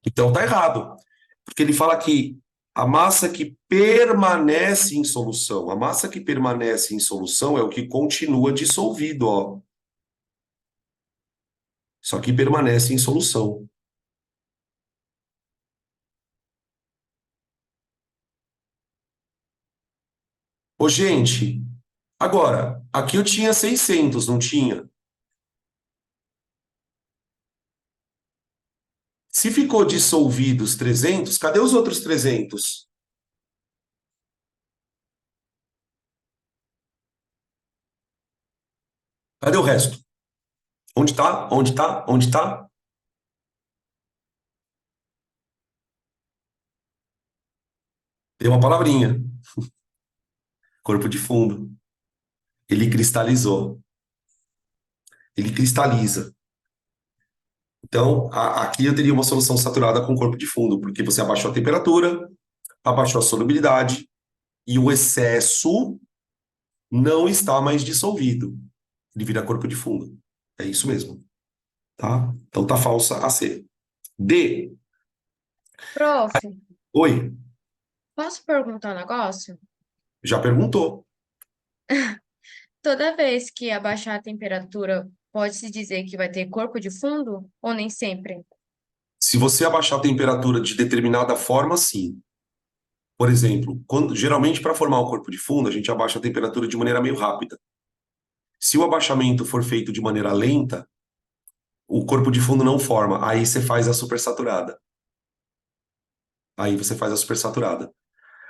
Então tá errado, porque ele fala que a massa que permanece em solução, a massa que permanece em solução é o que continua dissolvido, ó. Só que permanece em solução. Ô, gente, agora, aqui eu tinha 600, não tinha? Se ficou dissolvidos 300, cadê os outros 300? Cadê o resto? Onde tá? Onde tá? Onde tá? Tem uma palavrinha. Corpo de fundo. Ele cristalizou. Ele cristaliza. Então, aqui eu teria uma solução saturada com corpo de fundo, porque você abaixou a temperatura, abaixou a solubilidade, e o excesso não está mais dissolvido. Ele vira corpo de fundo. É isso mesmo. Tá? Então tá falsa a C. D. Prof, Oi, posso perguntar um negócio? já perguntou. Toda vez que abaixar a temperatura, pode-se dizer que vai ter corpo de fundo ou nem sempre? Se você abaixar a temperatura de determinada forma, sim. Por exemplo, geralmente para formar o corpo de fundo, a gente abaixa a temperatura de maneira meio rápida. Se o abaixamento for feito de maneira lenta, o corpo de fundo não forma. Aí você faz a supersaturada. Aí você faz a supersaturada.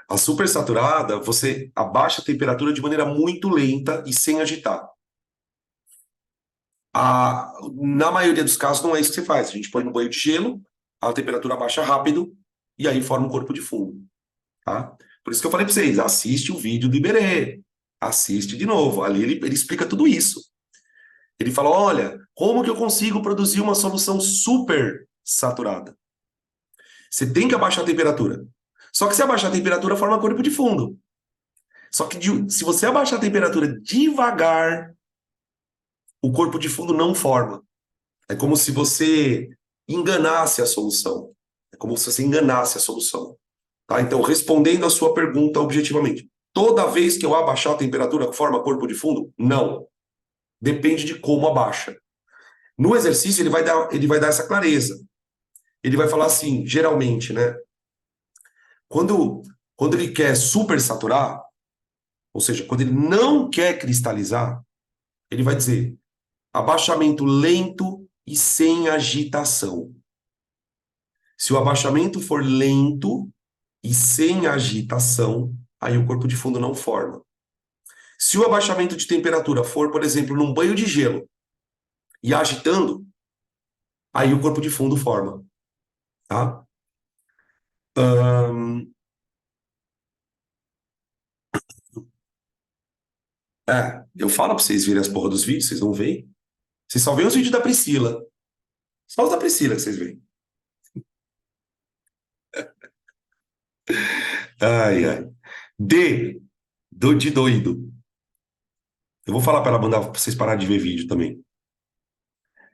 A supersaturada, você abaixa a temperatura de maneira muito lenta e sem agitar. Na maioria dos casos, não é isso que você faz. A gente põe no banho de gelo, a temperatura abaixa rápido e aí forma um corpo de fundo. Tá? Por isso que eu falei para vocês, assiste o vídeo do Iberê, assiste de novo, ali ele explica tudo isso. Ele fala, olha, como que eu consigo produzir uma solução super saturada? Você tem que abaixar a temperatura. Só que se abaixar a temperatura, forma corpo de fundo. Só que se você abaixar a temperatura devagar, o corpo de fundo não forma. É como se você enganasse a solução. É como se você enganasse a solução. Tá? Então, respondendo a sua pergunta objetivamente, toda vez que eu abaixar a temperatura, forma corpo de fundo? Não. Depende de como abaixa. No exercício, ele vai dar essa clareza. Ele vai falar assim, geralmente, né? Quando ele quer supersaturar, ou seja, quando ele não quer cristalizar, ele vai dizer abaixamento lento e sem agitação. Se o abaixamento for lento e sem agitação, aí o corpo de fundo não forma. Se o abaixamento de temperatura for, por exemplo, num banho de gelo e agitando, aí o corpo de fundo forma. Tá? Eu falo pra vocês verem as porra dos vídeos, vocês não veem. Vocês só veem os vídeos da Priscila. Só os da Priscila que vocês veem. Ai, ai. D, de doido. Eu vou falar para ela mandar pra vocês pararem de ver vídeo também.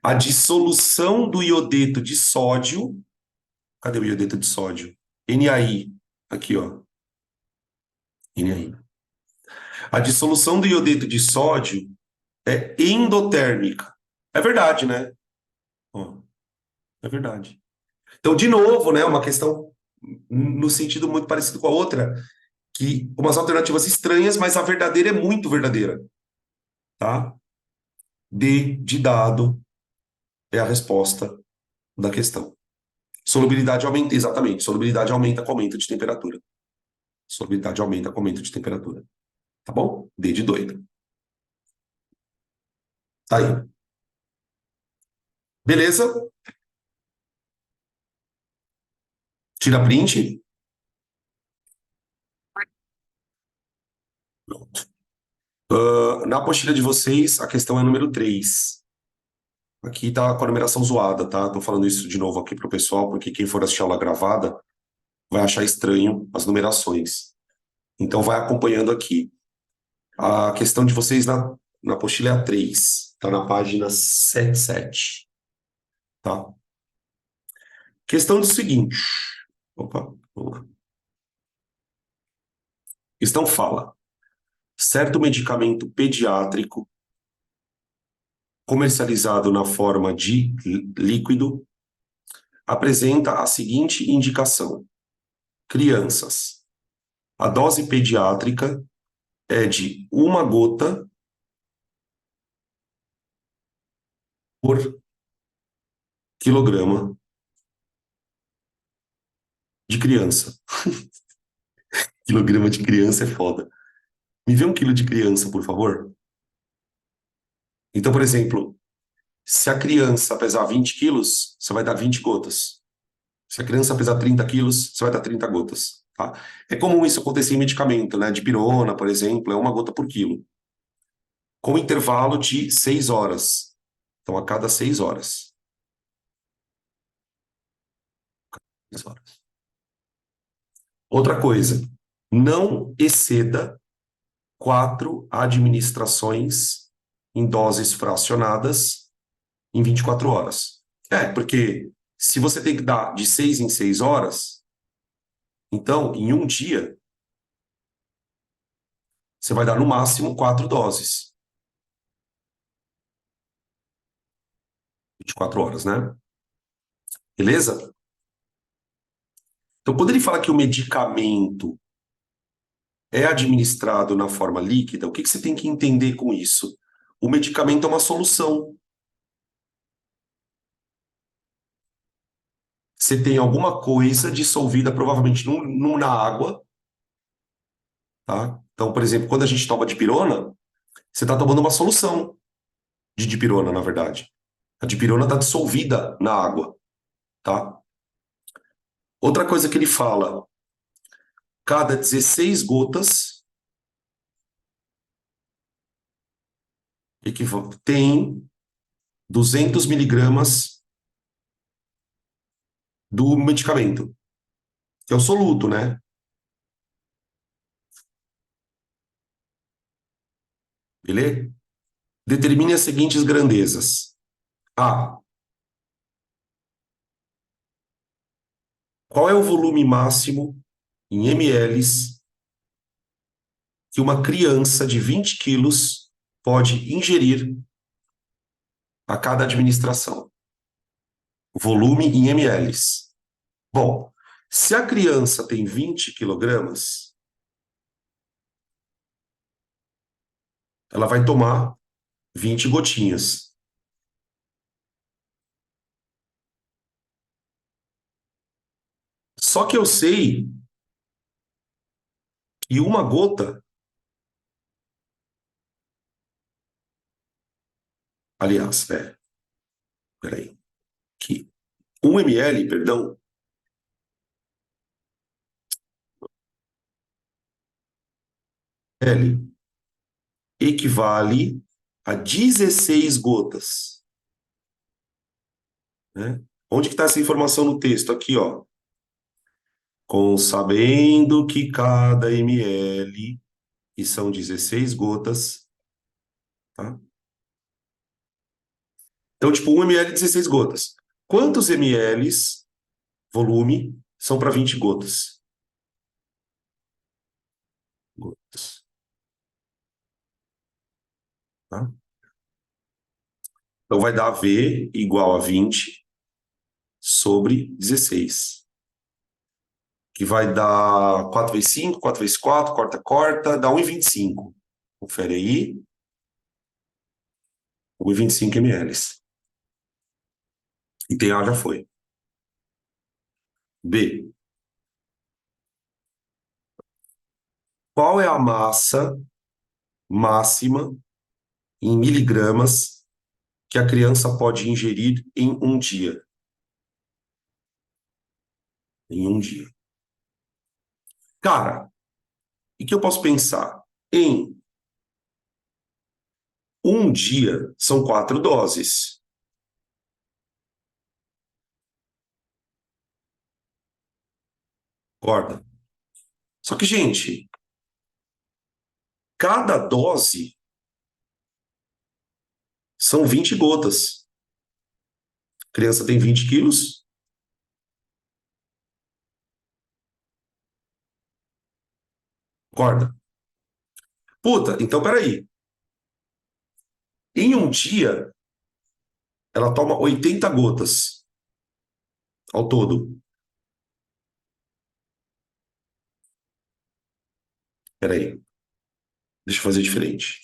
A dissolução do iodeto de sódio. Cadê o iodeto de sódio? NaI. Aqui, ó. NaI. A dissolução do iodeto de sódio é endotérmica. É verdade, né? Ó, é verdade. Então, de novo, né, uma questão no sentido muito parecido com a outra, que umas alternativas estranhas, mas a verdadeira é muito verdadeira. Tá? D de dado é a resposta da questão. Solubilidade aumenta, exatamente. Solubilidade aumenta com aumento de temperatura. Solubilidade aumenta com aumento de temperatura. Tá bom? D de doido. Tá aí. Beleza? Tira print. Pronto. Na apostila de vocês, a questão é número 3. Aqui tá com a numeração zoada, tá? Tô falando isso de novo aqui pro pessoal, porque quem for assistir a aula gravada vai achar estranho as numerações. Então vai acompanhando aqui. A questão de vocês na apostila é a 3. Tá na página 77. Tá? Questão do seguinte. Opa, vamos lá. Questão fala: certo medicamento pediátrico comercializado na forma de líquido apresenta a seguinte indicação: crianças. A dose pediátrica é de 1 gota por quilograma de criança. Quilograma de criança é foda. Me vê 1 quilo de criança, por favor. Então, por exemplo, se a criança pesar 20 quilos, você vai dar 20 gotas. Se a criança pesar 30 quilos, você vai dar 30 gotas. Tá? É comum isso acontecer em medicamento, né? Dipirona, por exemplo, é 1 gota por quilo. Com intervalo de 6 horas. Então, a cada 6 horas. 6 horas. Outra coisa, não exceda 4 administrações em doses fracionadas em 24 horas. Porque se você tem que dar de 6 em 6 horas, então, em um dia, você vai dar no máximo 4 doses. 24 horas, né? Beleza? Então, quando ele fala que o medicamento é administrado na forma líquida, o que você tem que entender com isso? O medicamento é uma solução. Você tem alguma coisa dissolvida, provavelmente na água, tá? Então, por exemplo, quando a gente toma dipirona, você está tomando uma solução de dipirona, na verdade. A dipirona está dissolvida na água, tá? Outra coisa que ele fala: cada 16 gotas tem 200 miligramas do medicamento, que é o soluto, né? Beleza? Determine as seguintes grandezas. A. Qual é o volume máximo em ml que uma criança de 20 quilos pode ingerir a cada administração? Volume em ml. Bom, se a criança tem 20 quilogramas, ela vai tomar 20 gotinhas. Só que eu sei que 1 gota, aliás, peraí, que 1 ml, perdão, L equivale a 16 gotas. Né? Onde que está essa informação no texto? Aqui, ó. Sabendo que cada ml, e são 16 gotas, tá? Então, tipo, 1 ml, 16 gotas. Quantos ml, volume, são para 20 gotas? Gotas. Tá? Então, vai dar V igual a 20 sobre 16. Que vai dar 4 vezes 5, 4 vezes 4, corta, dá 1,25. Confere aí. 1,25 ml. E tem A já foi. B. Qual é a massa máxima em miligramas que a criança pode ingerir em um dia? Em um dia. Cara, o que eu posso pensar? Em um dia são 4 doses. Concorda? Só que, gente, cada dose são 20 gotas. A criança tem 20 quilos. Concorda? Puta, então peraí. Em um dia, ela toma 80 gotas ao todo. Peraí, deixa eu fazer diferente.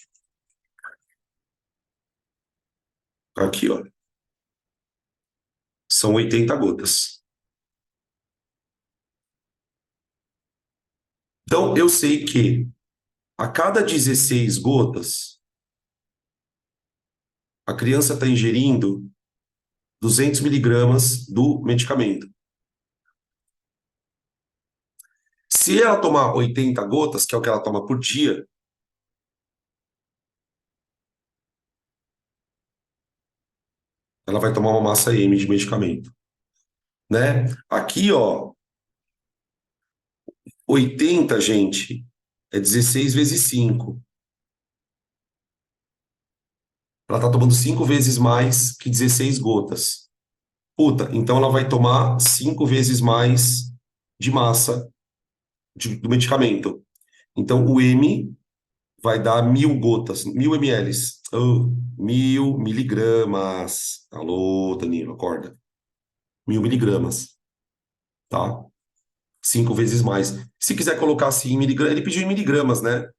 Aqui, ó. São 80 gotas. Então, eu sei que a cada 16 gotas, a criança está ingerindo 200 miligramas do medicamento. Se ela tomar 80 gotas, que é o que ela toma por dia, ela vai tomar uma massa M de medicamento, né? Aqui, ó, 80, gente, é 16 vezes 5. Ela tá tomando 5 vezes mais que 16 gotas. Puta, então ela vai tomar 5 vezes mais de massa do medicamento. Então o M vai dar 1.000 gotas, 1.000 ml. Oh, 1.000 miligramas. Alô, Danilo, acorda. 1.000 miligramas, tá? 5 vezes mais. Se quiser colocar assim em miligramas, ele pediu em miligramas, né?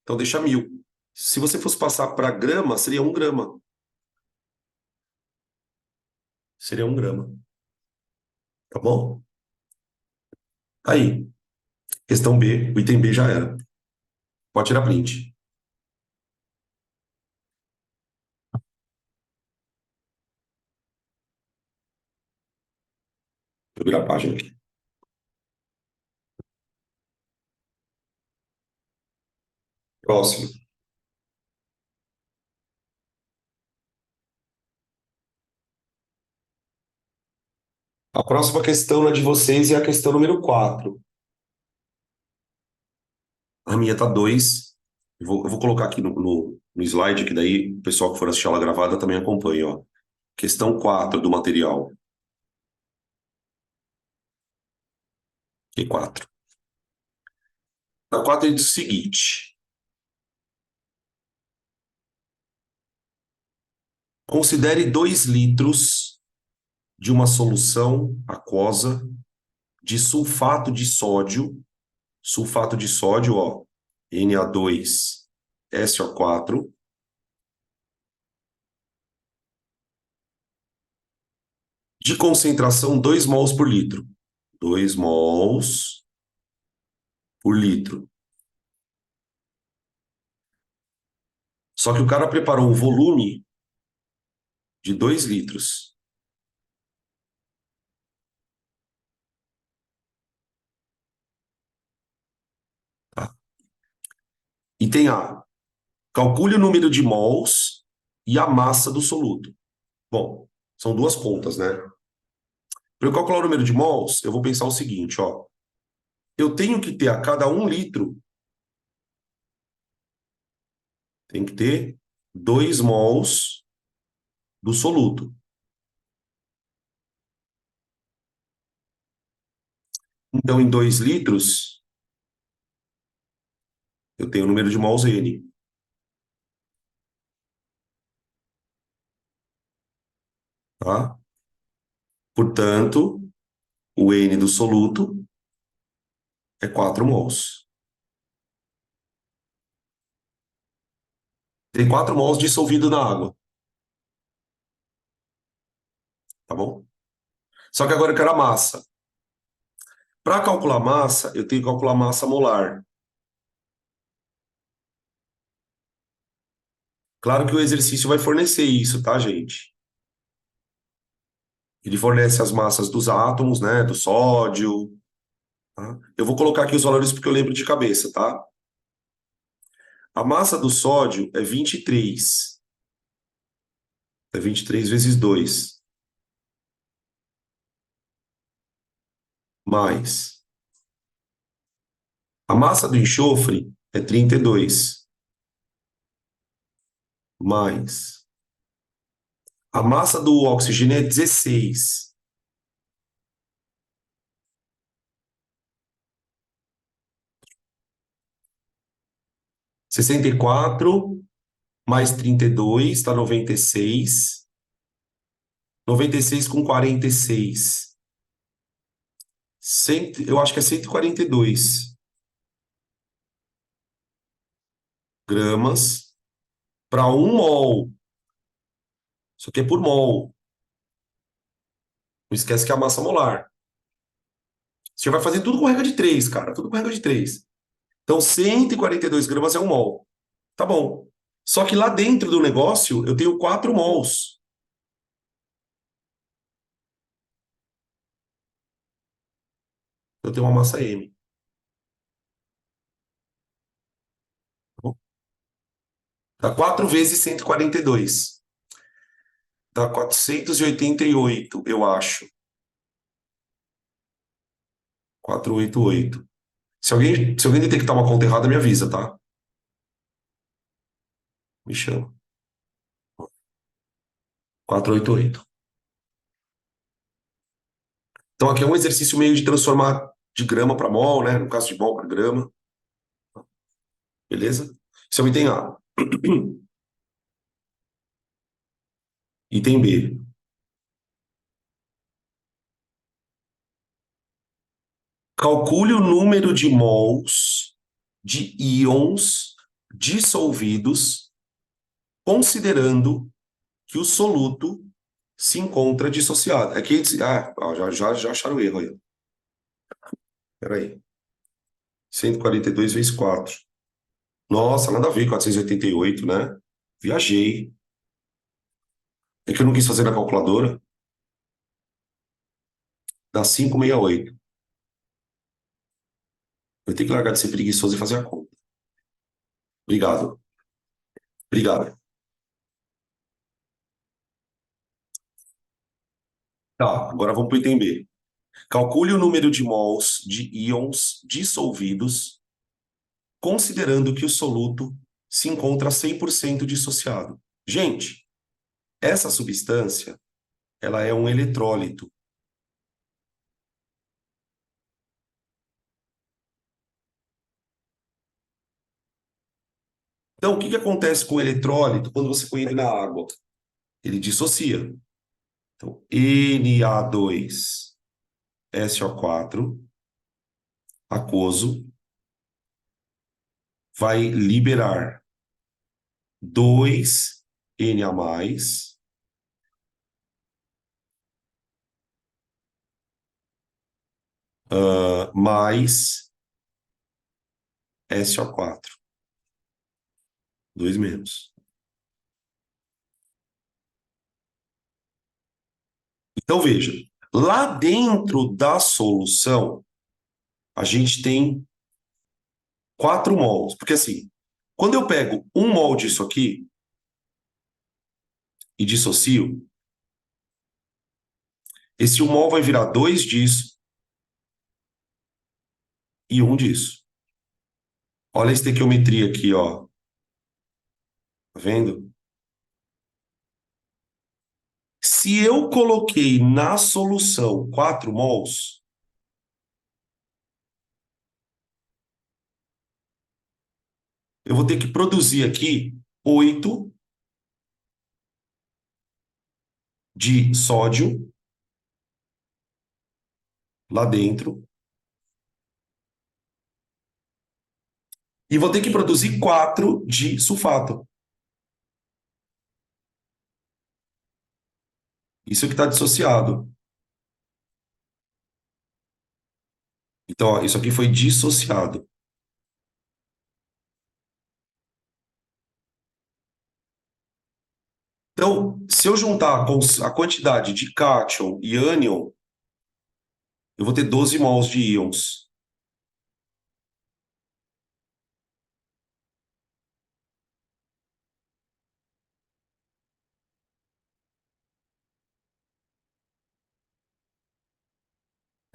Então deixa 1.000. Se você fosse passar para grama, seria 1 grama. Seria 1 grama. Tá bom? Aí, questão B, o item B já era. Pode tirar print. Vou virar a página aqui. Próximo. A próxima questão é de vocês é a questão número 4. A minha tá 2. Eu vou colocar aqui no slide, que daí o pessoal que for assistir ela gravada também acompanha, ó. Questão 4 do material. Q4. Na 4 ele diz o seguinte: considere 2 litros de uma solução aquosa de sulfato de sódio, ó, Na2SO4, de concentração 2 mols por litro. 2 mols por litro. Só que o cara preparou um volume de 2 litros. Tá? E tem a... Calcule o número de mols e a massa do soluto. Bom, são duas contas, né? Para eu calcular o número de mols, eu vou pensar o seguinte, ó. Eu tenho que ter a cada 1 litro, tem que ter 2 mols do soluto. Então, em 2 litros, eu tenho o número de mols N. Tá? Portanto, o N do soluto é 4 mols. Tem 4 mols dissolvido na água. Tá bom? Só que agora eu quero a massa. Para calcular massa, eu tenho que calcular massa molar. Claro que o exercício vai fornecer isso, tá, gente? Ele fornece as massas dos átomos, né? Do sódio, tá? Eu vou colocar aqui os valores porque eu lembro de cabeça, tá? A massa do sódio é 23. É 23 vezes 2. Mais. A massa do enxofre é 32. Mais. A massa do oxigênio é 16. Sessenta e quatro mais 32 dá 96. 96 com 46. Eu acho que é 142 gramas para 1 mol. Isso aqui é por mol. Não esquece que é a massa molar. Você vai fazer tudo com regra de 3, cara. Tudo com regra de 3. Então, 142 gramas é 1 mol. Tá bom. Só que lá dentro do negócio, eu tenho 4 mols. Eu tenho uma massa M. Tá bom? Dá 4 vezes 142. Dá 488, eu acho. 488. Se alguém detectar uma conta errada, me avisa, tá? Me chama. 488. Então aqui é um exercício meio de transformar de grama para mol, né? No caso de mol para grama. Beleza? Isso é o item A. Item B. Calcule o número de mols de íons dissolvidos, considerando que o soluto se encontra dissociado. Aqui, já acharam o erro aí. Espera aí. 142 vezes 4. Nossa, nada a ver, 488, né? Viajei. É que eu não quis fazer na calculadora. Dá 568. Eu tenho que largar de ser preguiçoso e fazer a conta. Obrigado. Obrigado. Tá, agora vamos para o item B. Calcule o número de mols de íons dissolvidos, considerando que o soluto se encontra 100% dissociado. Gente, essa substância, ela é um eletrólito. Então, o que que acontece com o eletrólito quando você põe ele na água? Ele dissocia. Então, Na2SO4, aquoso, vai liberar 2Na+, mais SO4, 2 menos. Então, veja, lá dentro da solução, a gente tem 4 mols. Porque assim, quando eu pego 1 mol disso aqui e dissocio, esse 1 mol vai virar 2 disso e 1 disso. Olha a estequiometria aqui, ó. Tá vendo? Se eu coloquei na solução 4 mols, eu vou ter que produzir aqui 8 de sódio lá dentro e vou ter que produzir 4 de sulfato. Isso que está dissociado. Então, ó, isso aqui foi dissociado. Então, se eu juntar a quantidade de cátion e ânion, eu vou ter 12 mols de íons.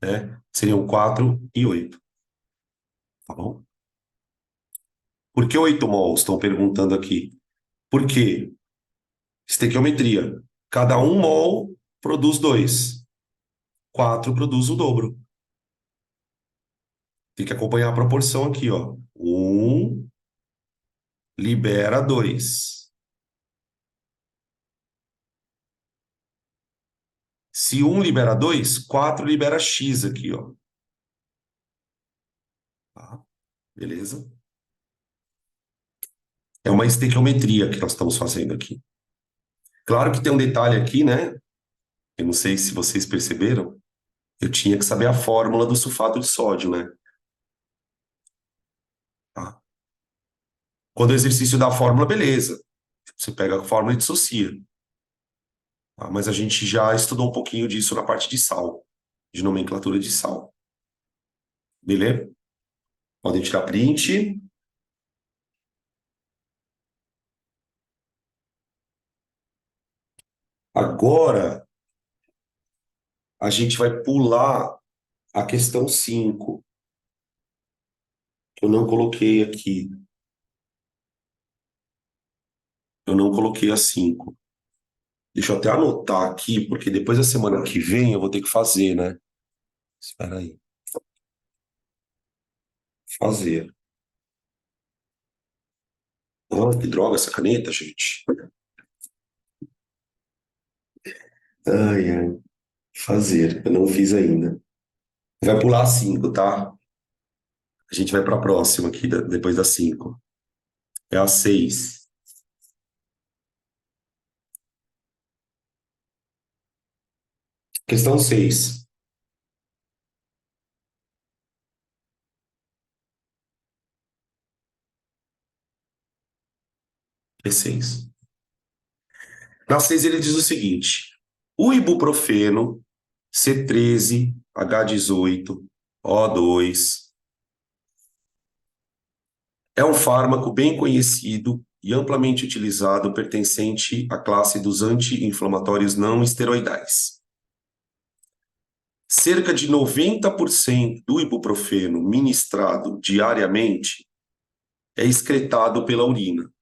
Né? Seriam 4 e 8. Tá bom? Por que 8 mols? Estão perguntando aqui. Por quê? Estequiometria. Cada 1 mol produz 2. 4 produz o dobro. Tem que acompanhar a proporção aqui, ó. 1 libera 2. Se 1 libera 2, 4 libera X aqui, ó. Tá? Beleza? É uma estequiometria que nós estamos fazendo aqui. Claro que tem um detalhe aqui, né? Eu não sei se vocês perceberam. Eu tinha que saber a fórmula do sulfato de sódio, né? Tá? Quando o exercício dá a fórmula, beleza. Você pega a fórmula e dissocia. Tá? Mas a gente já estudou um pouquinho disso na parte de sal, de nomenclatura de sal. Beleza? Podem tirar print. Agora, a gente vai pular a questão 5, que eu não coloquei aqui. Eu não coloquei a 5. Deixa eu até anotar aqui, porque depois da semana que vem eu vou ter que fazer, né? Espera aí. Fazer. Oh, que droga essa caneta, gente. Ai, ai. Fazer. Eu não fiz ainda. Vai pular a 5, tá? A gente vai para a próxima aqui, depois da 5. É a 6. Questão 6. É 6. Na 6 ele diz o seguinte: o ibuprofeno C13, H18, O2 é um fármaco bem conhecido e amplamente utilizado pertencente à classe dos anti-inflamatórios não esteroidais. Cerca de 90% do ibuprofeno ministrado diariamente é excretado pela urina.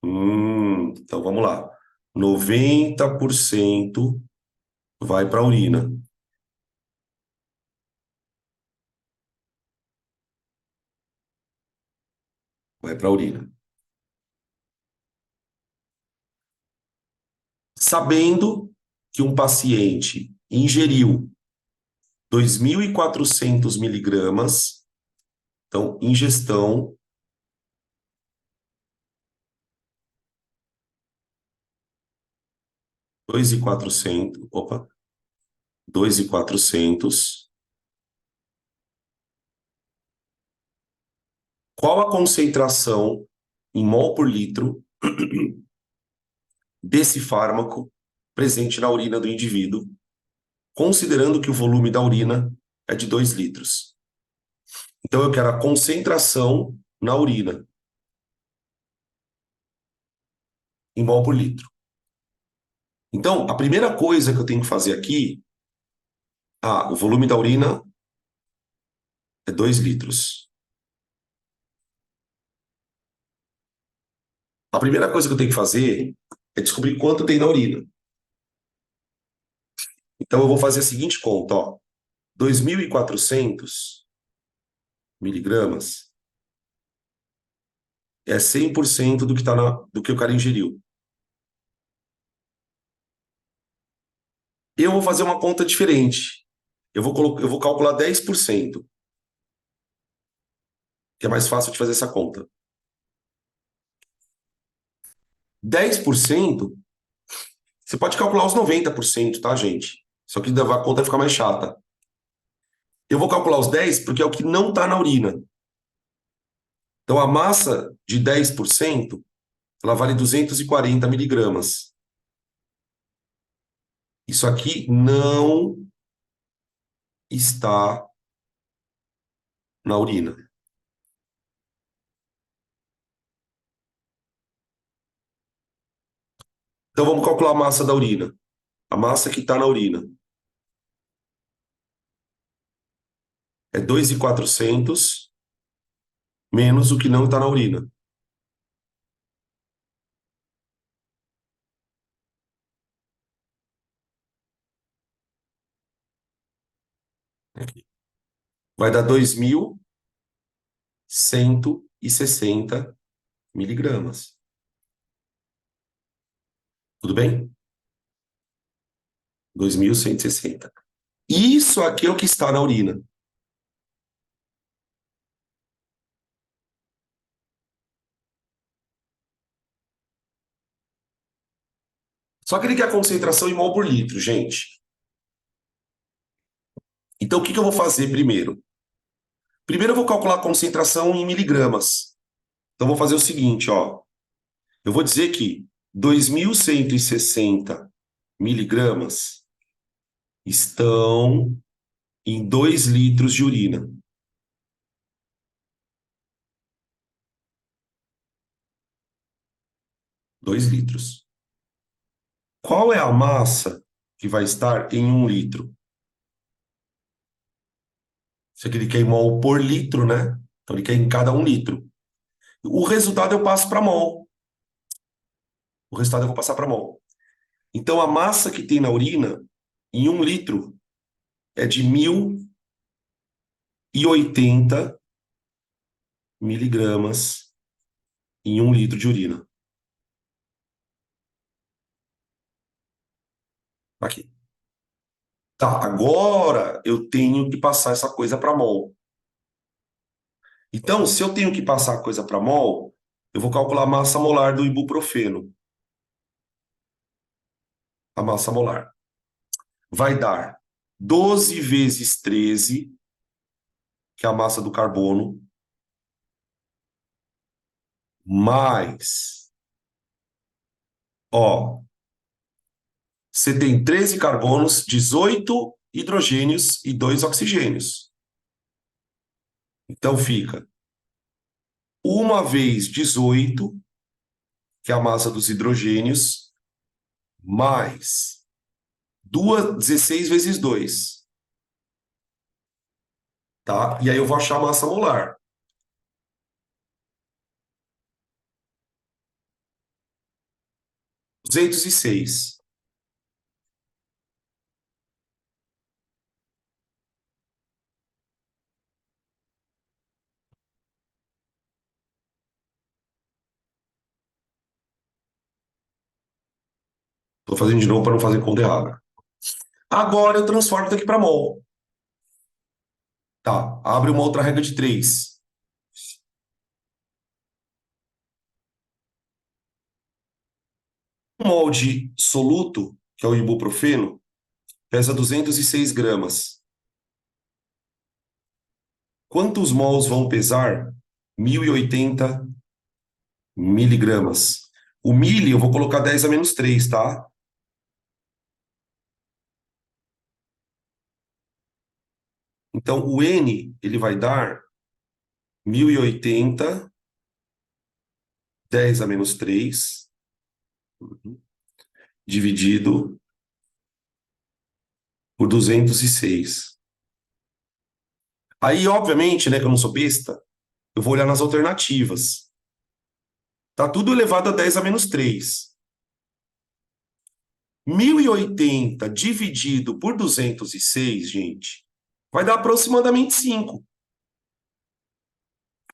Então vamos lá. 90% vai para a urina. Vai para a urina. Sabendo que um paciente ingeriu 2.400 miligramas, então, ingestão, dois e quatrocentos. Qual a concentração em mol por litro desse fármaco presente na urina do indivíduo, considerando que o volume da urina é de 2 litros? Então, eu quero a concentração na urina, em mol por litro. Então, a primeira coisa que eu tenho que fazer aqui, o volume da urina é 2 litros. A primeira coisa que eu tenho que fazer é descobrir quanto tem na urina. Então, eu vou fazer a seguinte conta, ó. 2.400 miligramas é 100% do que do que o cara ingeriu. Eu vou fazer uma conta diferente. Eu vou calcular 10%, que é mais fácil de fazer essa conta. 10%, você pode calcular os 90%, tá, gente? Só que a conta fica mais chata. Eu vou calcular os 10 porque é o que não está na urina. Então, a massa de 10%, ela vale 240 miligramas. Isso aqui não está na urina. Então vamos calcular a massa da urina. A massa que está na urina é 2.400 menos o que não está na urina. Aqui. Vai dar 2.160 miligramas. Tudo bem? 2.160. Isso aqui é o que está na urina. Só que ele quer a concentração em mol por litro, gente. Então, o que eu vou fazer primeiro? Primeiro eu vou calcular a concentração em miligramas. Então, eu vou fazer o seguinte, ó. Eu vou dizer que 2.160 miligramas estão em 2 litros de urina. Dois litros. Qual é a massa que vai estar em 1 litro? Isso aqui ele quer em mol por litro, né? Então ele quer em cada 1 litro. O resultado eu passo para mol. O resultado eu vou passar para mol. Então a massa que tem na urina em 1 litro é de 1.080 miligramas em 1 litro de urina. Aqui. Tá, agora eu tenho que passar essa coisa para mol. Então, se eu tenho que passar a coisa para mol, eu vou calcular a massa molar do ibuprofeno. A massa molar. Vai dar 12 vezes 13, que é a massa do carbono, mais, ó, você tem 13 carbonos, 18 hidrogênios e 2 oxigênios. Então fica 1 vezes 18, que é a massa dos hidrogênios, mais 16 vezes 2. Tá? E aí eu vou achar a massa molar. 206. Estou fazendo de novo para não fazer conta errada. Agora eu transformo isso aqui para mol. Tá, abre uma outra regra de 3. Um mol de soluto, que é o ibuprofeno, pesa 206 gramas. Quantos mols vão pesar? 1.080 miligramas. O mili eu vou colocar 10 a menos 3, tá? Então, o N, ele vai dar 1.080, 10 a menos 3, dividido por 206. Aí, obviamente, né, que eu não sou besta, eu vou olhar nas alternativas. Tá tudo elevado a 10 a menos 3. 1.080 dividido por 206, gente, vai dar aproximadamente 5.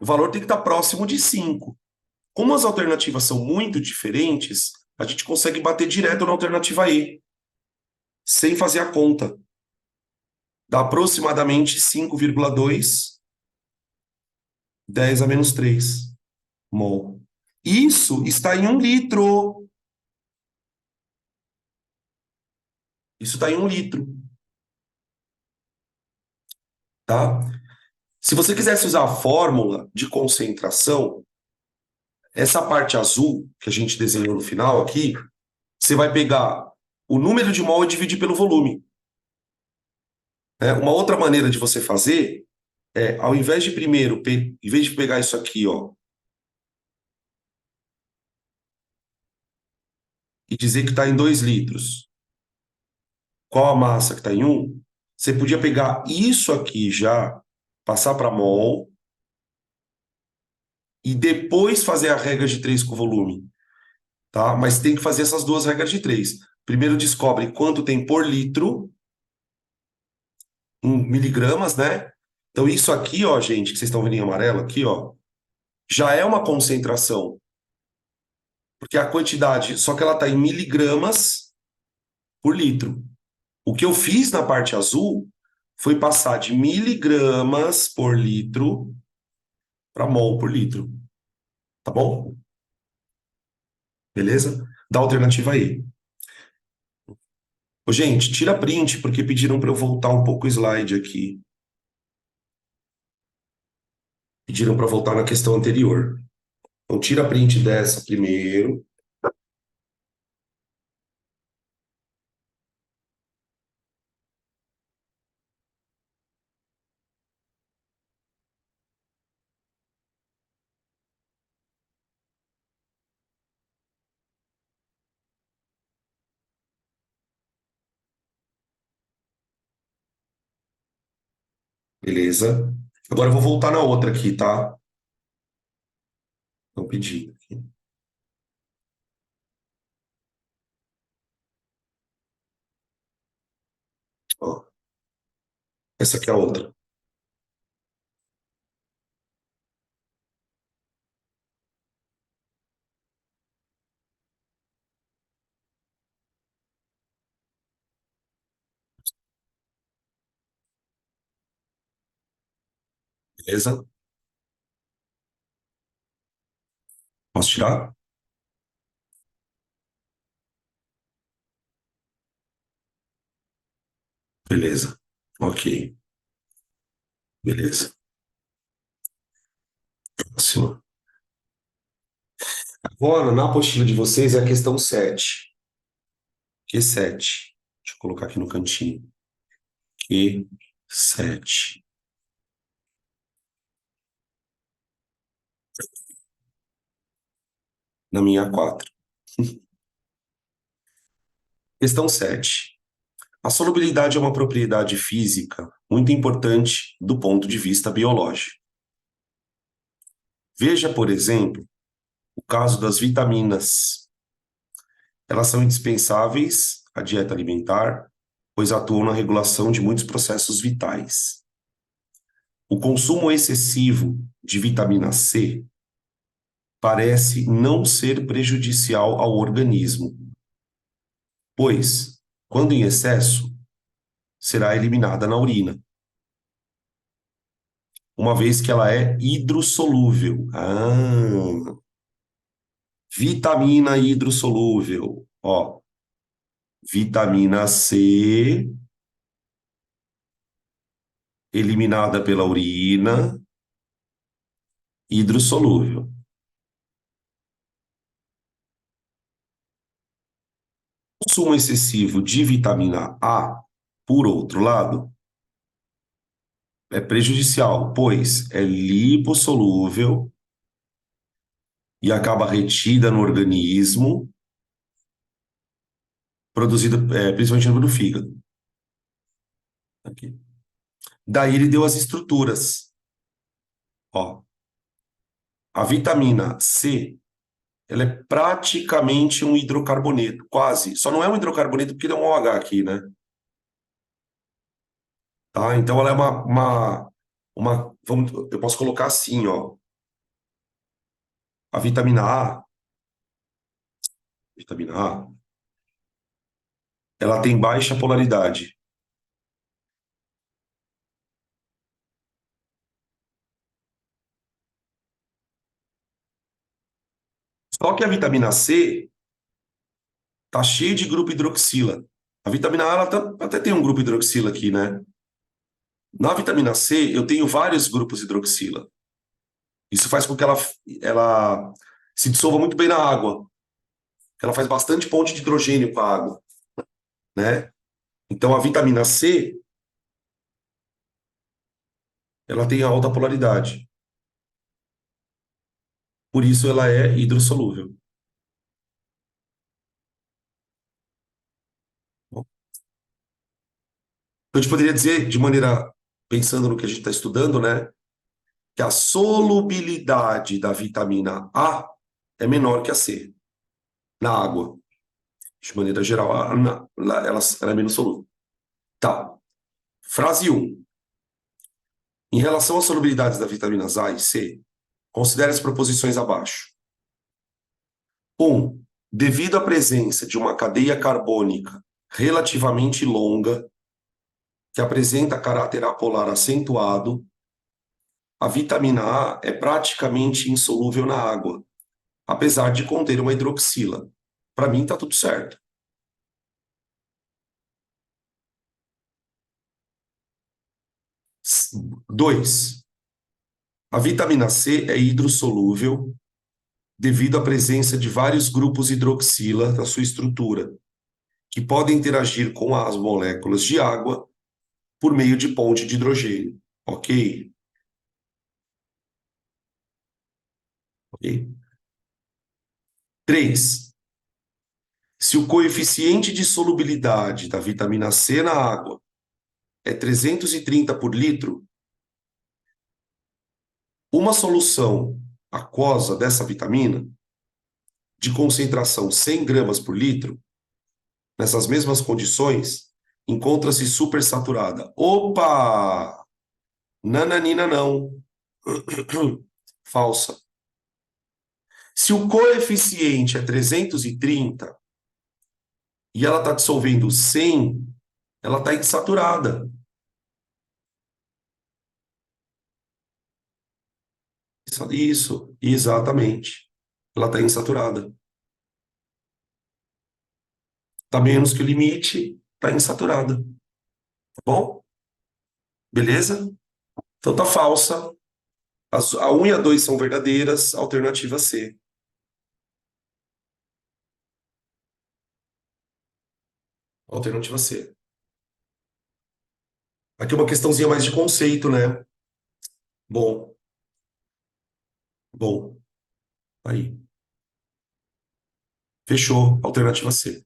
O valor tem que estar próximo de 5. Como as alternativas são muito diferentes, a gente consegue bater direto na alternativa E, sem fazer a conta. Dá aproximadamente 5,2, 10 a menos 3 mol. Isso está em 1 litro. Isso está em 1 litro. Tá? Se você quisesse usar a fórmula de concentração, essa parte azul que a gente desenhou no final aqui, você vai pegar o número de mol e dividir pelo volume. Uma outra maneira de você fazer é, ao invés de primeiro, em vez de pegar isso aqui, ó, e dizer que está em 2 litros, qual a massa que está em 1, você podia pegar isso aqui já, passar para mol, e depois fazer a regra de 3 com o volume, tá? Mas tem que fazer essas duas regras de 3. Primeiro descobre quanto tem por litro, em miligramas, né? Então isso aqui, ó, gente, que vocês estão vendo em amarelo aqui, ó, já é uma concentração, porque a quantidade, só que ela está em miligramas por litro. O que eu fiz na parte azul foi passar de miligramas por litro para mol por litro, tá bom? Beleza? Dá alternativa aí. Ô, gente, tira print, porque pediram para eu voltar um pouco o slide aqui. Pediram para voltar na questão anterior. Então, tira print dessa primeiro. Beleza? Agora eu vou voltar na outra aqui, tá? Então, pedi aqui. Ó, essa aqui é a outra. Beleza? Posso tirar? Beleza. Ok. Beleza. Próximo. Agora, na apostila de vocês é a questão 7. Q7. Deixa eu colocar aqui no cantinho. Q7. Na minha A4. Questão 7. A solubilidade é uma propriedade física muito importante do ponto de vista biológico. Veja, por exemplo, o caso das vitaminas. Elas são indispensáveis à dieta alimentar, pois atuam na regulação de muitos processos vitais. O consumo excessivo de vitamina C parece não ser prejudicial ao organismo, pois, quando em excesso, será eliminada na urina, uma vez que ela é hidrossolúvel. Vitamina hidrossolúvel. Ó, vitamina C, eliminada pela urina, hidrossolúvel. Consumo excessivo de vitamina A, por outro lado, é prejudicial, pois é lipossolúvel e acaba retida no organismo, produzida principalmente no fígado. Aqui. Daí ele deu as estruturas. Ó, a vitamina C, ela é praticamente um hidrocarboneto, quase. Só não é um hidrocarboneto porque tem um OH aqui, né? Tá? Então ela é eu posso colocar assim, ó. A vitamina A, ela tem baixa polaridade. Só que a vitamina C tá cheia de grupo hidroxila. A vitamina A, ela até tem um grupo hidroxila aqui, né? Na vitamina C, eu tenho vários grupos hidroxila. Isso faz com que ela se dissolva muito bem na água. Ela faz bastante ponte de hidrogênio com a água. né? Então, a vitamina C, ela tem alta polaridade. Por isso, ela é hidrossolúvel. Bom, então, a gente poderia dizer, de maneira, pensando no que a gente está estudando, né? Que a solubilidade da vitamina A é menor que a C na água. De maneira geral, ela é menos solúvel. Tá. Frase 1. Em relação às solubilidades das vitaminas A e C, considere as proposições abaixo. 1. Devido à presença de uma cadeia carbônica relativamente longa, que apresenta caráter apolar acentuado, a vitamina A é praticamente insolúvel na água, apesar de conter uma hidroxila. Para mim, está tudo certo. 2. A vitamina C é hidrossolúvel devido à presença de vários grupos hidroxila na sua estrutura, que podem interagir com as moléculas de água por meio de ponte de hidrogênio. Ok? Ok. 3. Se o coeficiente de solubilidade da vitamina C na água é 330 por litro, uma solução aquosa dessa vitamina, de concentração 100 gramas por litro, nessas mesmas condições, encontra-se supersaturada. Opa! Nananina não. Falsa. Se o coeficiente é 330 e ela está dissolvendo 100, ela está insaturada. Isso, exatamente. Ela está insaturada. Está menos que o limite, está insaturada. Tá bom? Beleza? Então tá falsa. A 1 e a 2 são verdadeiras, alternativa C. Alternativa C. Aqui uma questãozinha mais de conceito, né? Bom, bom. Aí. Fechou. Alternativa C.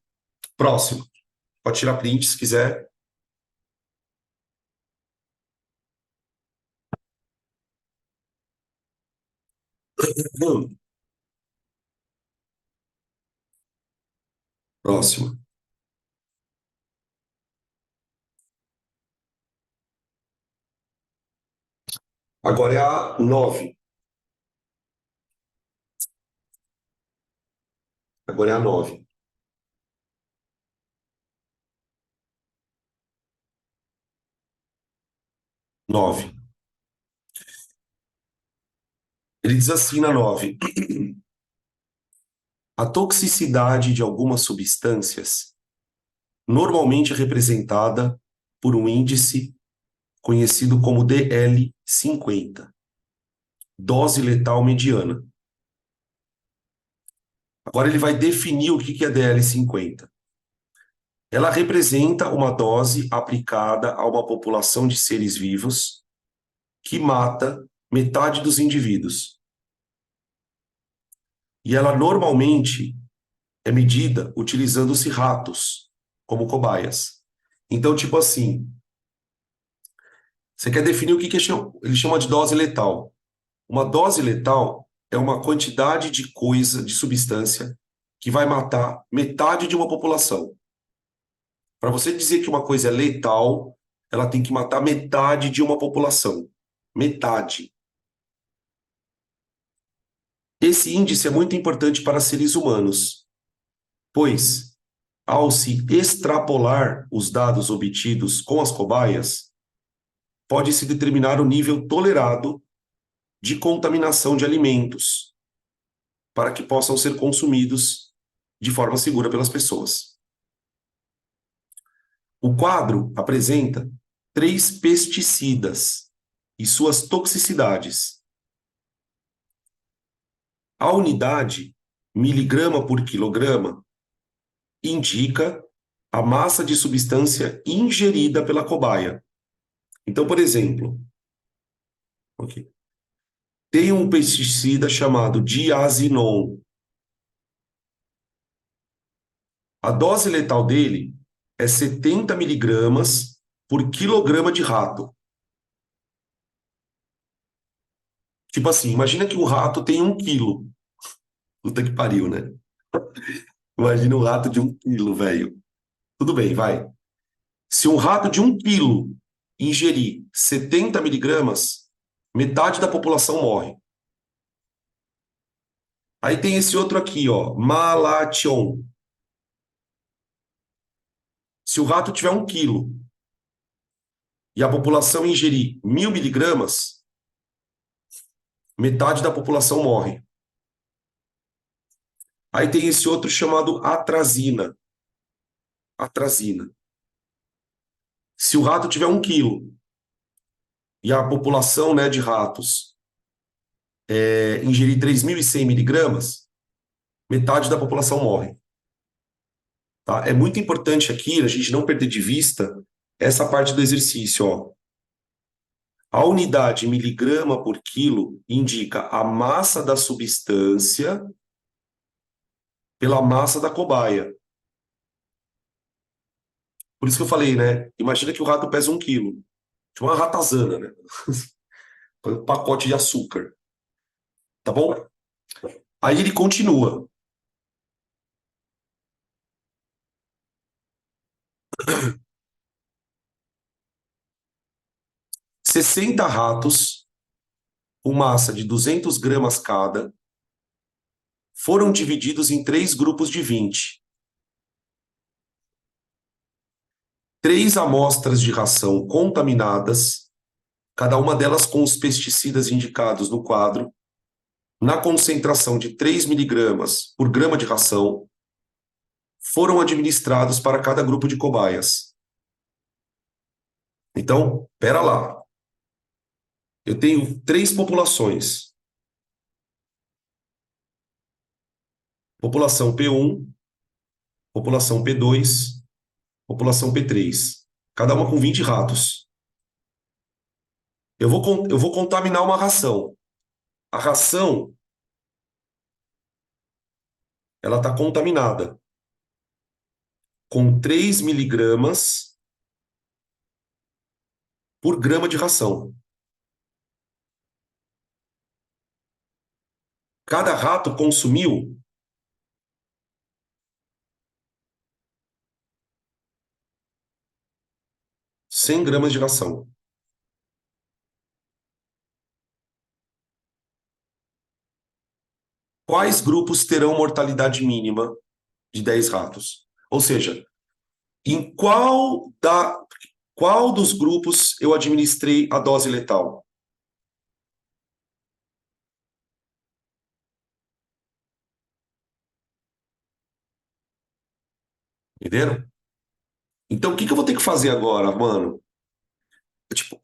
Próximo. Pode tirar print se quiser. Próximo. Agora é a 9. Agora é a 9. Nove. Ele diz assim na 9. A toxicidade de algumas substâncias normalmente é representada por um índice conhecido como DL50, dose letal mediana. Agora ele vai definir o que é DL50. Ela representa uma dose aplicada a uma população de seres vivos que mata metade dos indivíduos. E ela normalmente é medida utilizando-se ratos como cobaias. Então, tipo assim, você quer definir o que ele chama de dose letal. Uma dose letal é uma quantidade de coisa, de substância, que vai matar metade de uma população. Para você dizer que uma coisa é letal, ela tem que matar metade de uma população. Metade. Esse índice é muito importante para seres humanos, pois, ao se extrapolar os dados obtidos com as cobaias, pode-se determinar o nível tolerado de contaminação de alimentos para que possam ser consumidos de forma segura pelas pessoas. O quadro apresenta 3 pesticidas e suas toxicidades. A unidade, miligrama por quilograma, indica a massa de substância ingerida pela cobaia. Então, por exemplo, ok, tem um pesticida chamado diazinon. A dose letal dele é 70 miligramas por quilograma de rato. Tipo assim, imagina que um rato tem 1 quilo. Puta que pariu, né? Imagina um rato de 1 quilo, velho. Tudo bem, vai. Se um rato de 1 quilo ingerir 70 miligramas, metade da população morre. Aí tem esse outro aqui, ó, Malathion. Se o rato tiver 1 quilo e a população ingerir 1.000 miligramas, metade da população morre. Aí tem esse outro chamado atrazina. Atrazina. Se o rato tiver 1 quilo e a população, né, de ratos ingerir 3.100 miligramas, metade da população morre. Tá? É muito importante aqui a gente não perder de vista essa parte do exercício, ó. A unidade miligrama por quilo indica a massa da substância pela massa da cobaia. Por isso que eu falei, né? Imagina que o rato pesa 1 quilo. Tipo uma ratazana, né? Um pacote de açúcar. Tá bom? Aí ele continua. "60 ratos, com massa de 200 gramas cada, foram divididos em 3 grupos de 20. 3 amostras de ração contaminadas, cada uma delas com os pesticidas indicados no quadro, na concentração de 3 miligramas por grama de ração, foram administrados para cada grupo de cobaias." Então, pera lá. Eu tenho 3 populações. População P1, população P2, população P3. Cada uma com 20 ratos. Eu vou contaminar uma ração. A ração, ela está contaminada com 3 miligramas por grama de ração. Cada rato consumiu 100 gramas de ração. Quais grupos terão mortalidade mínima de 10 ratos? Ou seja, em qual dos grupos eu administrei a dose letal? Entenderam? Então, o que eu vou ter que fazer agora, mano? Tipo,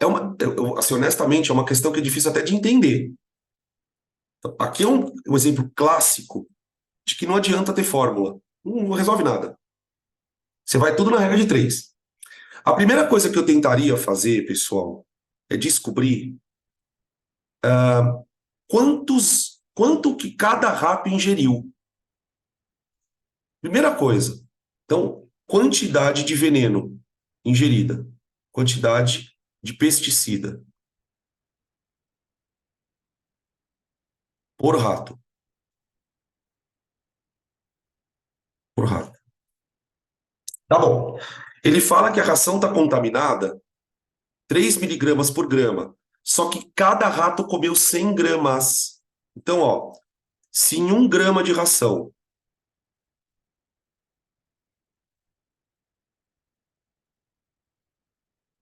assim, honestamente, é uma questão que é difícil até de entender. Então, aqui é um exemplo clássico de que não adianta ter fórmula. Não resolve nada. Você vai tudo na regra de 3. A primeira coisa que eu tentaria fazer, pessoal, é descobrir quanto que cada rato ingeriu. Primeira coisa. Então, quantidade de veneno ingerida, quantidade de pesticida por rato. Por rato. Tá bom. Ele fala que a ração está contaminada 3 miligramas por grama. Só que cada rato comeu 100 gramas. Então, ó, se em 1 grama de ração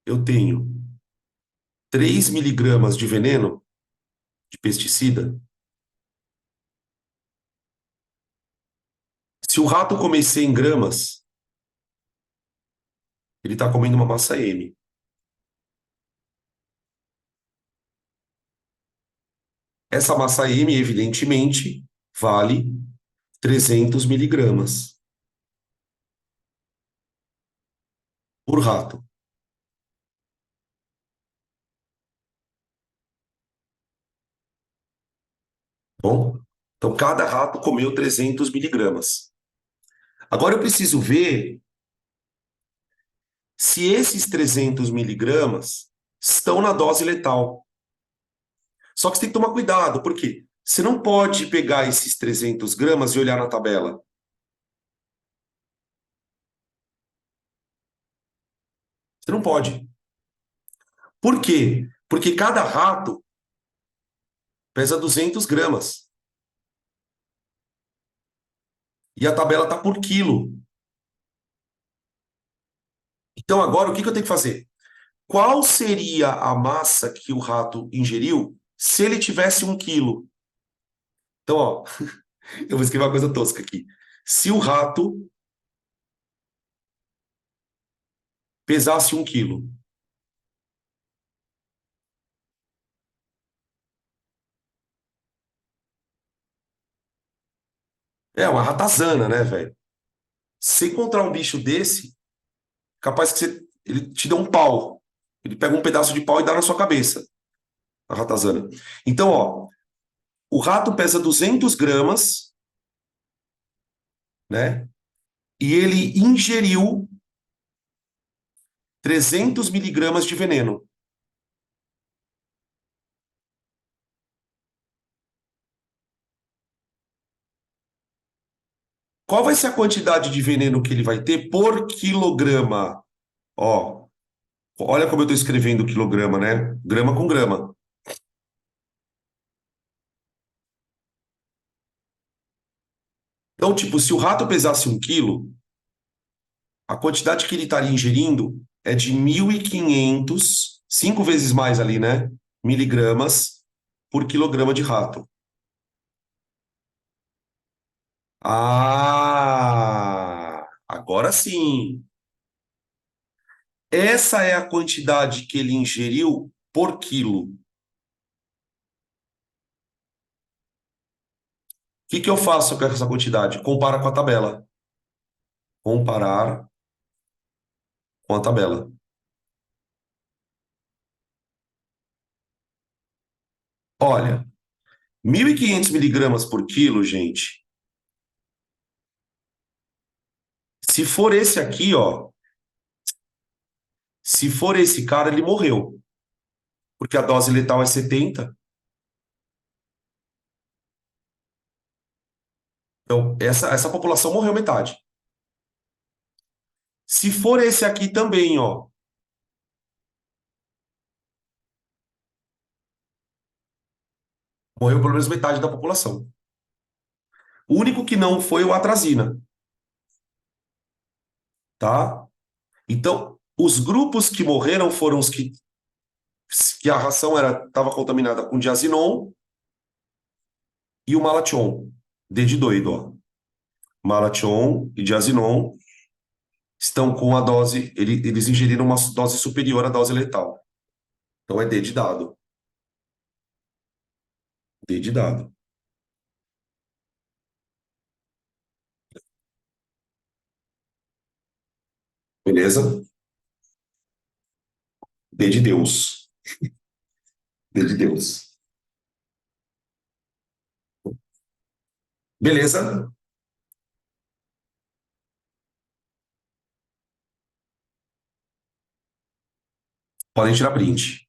eu tenho 3 miligramas de veneno, de pesticida, se o rato comer 100 gramas, ele está comendo uma massa M. Essa massa M, evidentemente, vale 300 miligramas. por rato. Bom, então cada rato comeu 300 miligramas. Agora eu preciso ver se esses 300 miligramas estão na dose letal. Só que você tem que tomar cuidado, por quê? Você não pode pegar esses 300 gramas e olhar na tabela. Você não pode. Por quê? Porque cada rato pesa 200 gramas. E a tabela está por quilo. Então agora o que eu tenho que fazer? Qual seria a massa que o rato ingeriu se ele tivesse 1 quilo? Então, ó, eu vou escrever uma coisa tosca aqui. Se o rato pesasse 1 quilo, é uma ratazana, né, velho? Se encontrar um bicho desse, capaz que ele te dê um pau. Ele pega um pedaço de pau e dá na sua cabeça, a ratazana. Então, ó, o rato pesa 200 gramas, né? E ele ingeriu 300 miligramas de veneno. Qual vai ser a quantidade de veneno que ele vai ter por quilograma? Ó, olha como eu estou escrevendo quilograma, né? Grama com grama. Então, tipo, se o rato pesasse 1 quilo, a quantidade que ele estaria ingerindo é de 1.500, 5 vezes mais ali, né? Miligramas por quilograma de rato. Ah, agora sim. Essa é a quantidade que ele ingeriu por quilo. O que eu faço com essa quantidade? Compara com a tabela. Comparar com a tabela. Olha, 1.500 miligramas por quilo, gente. Se for esse aqui, ó. Se for esse cara, ele morreu. Porque a dose letal é 70. Então, essa população morreu metade. Se for esse aqui também, ó. Morreu pelo menos metade da população. O único que não foi o atrazina, tá? Então, os grupos que morreram foram os que a ração estava contaminada com diazinon e o malation. D de doido, ó. Malation e diazinon estão com a dose, eles ingeriram uma dose superior à dose letal. Então é D de dado. D de dado. Beleza? D de Deus. D de Deus. Beleza? Podem tirar print.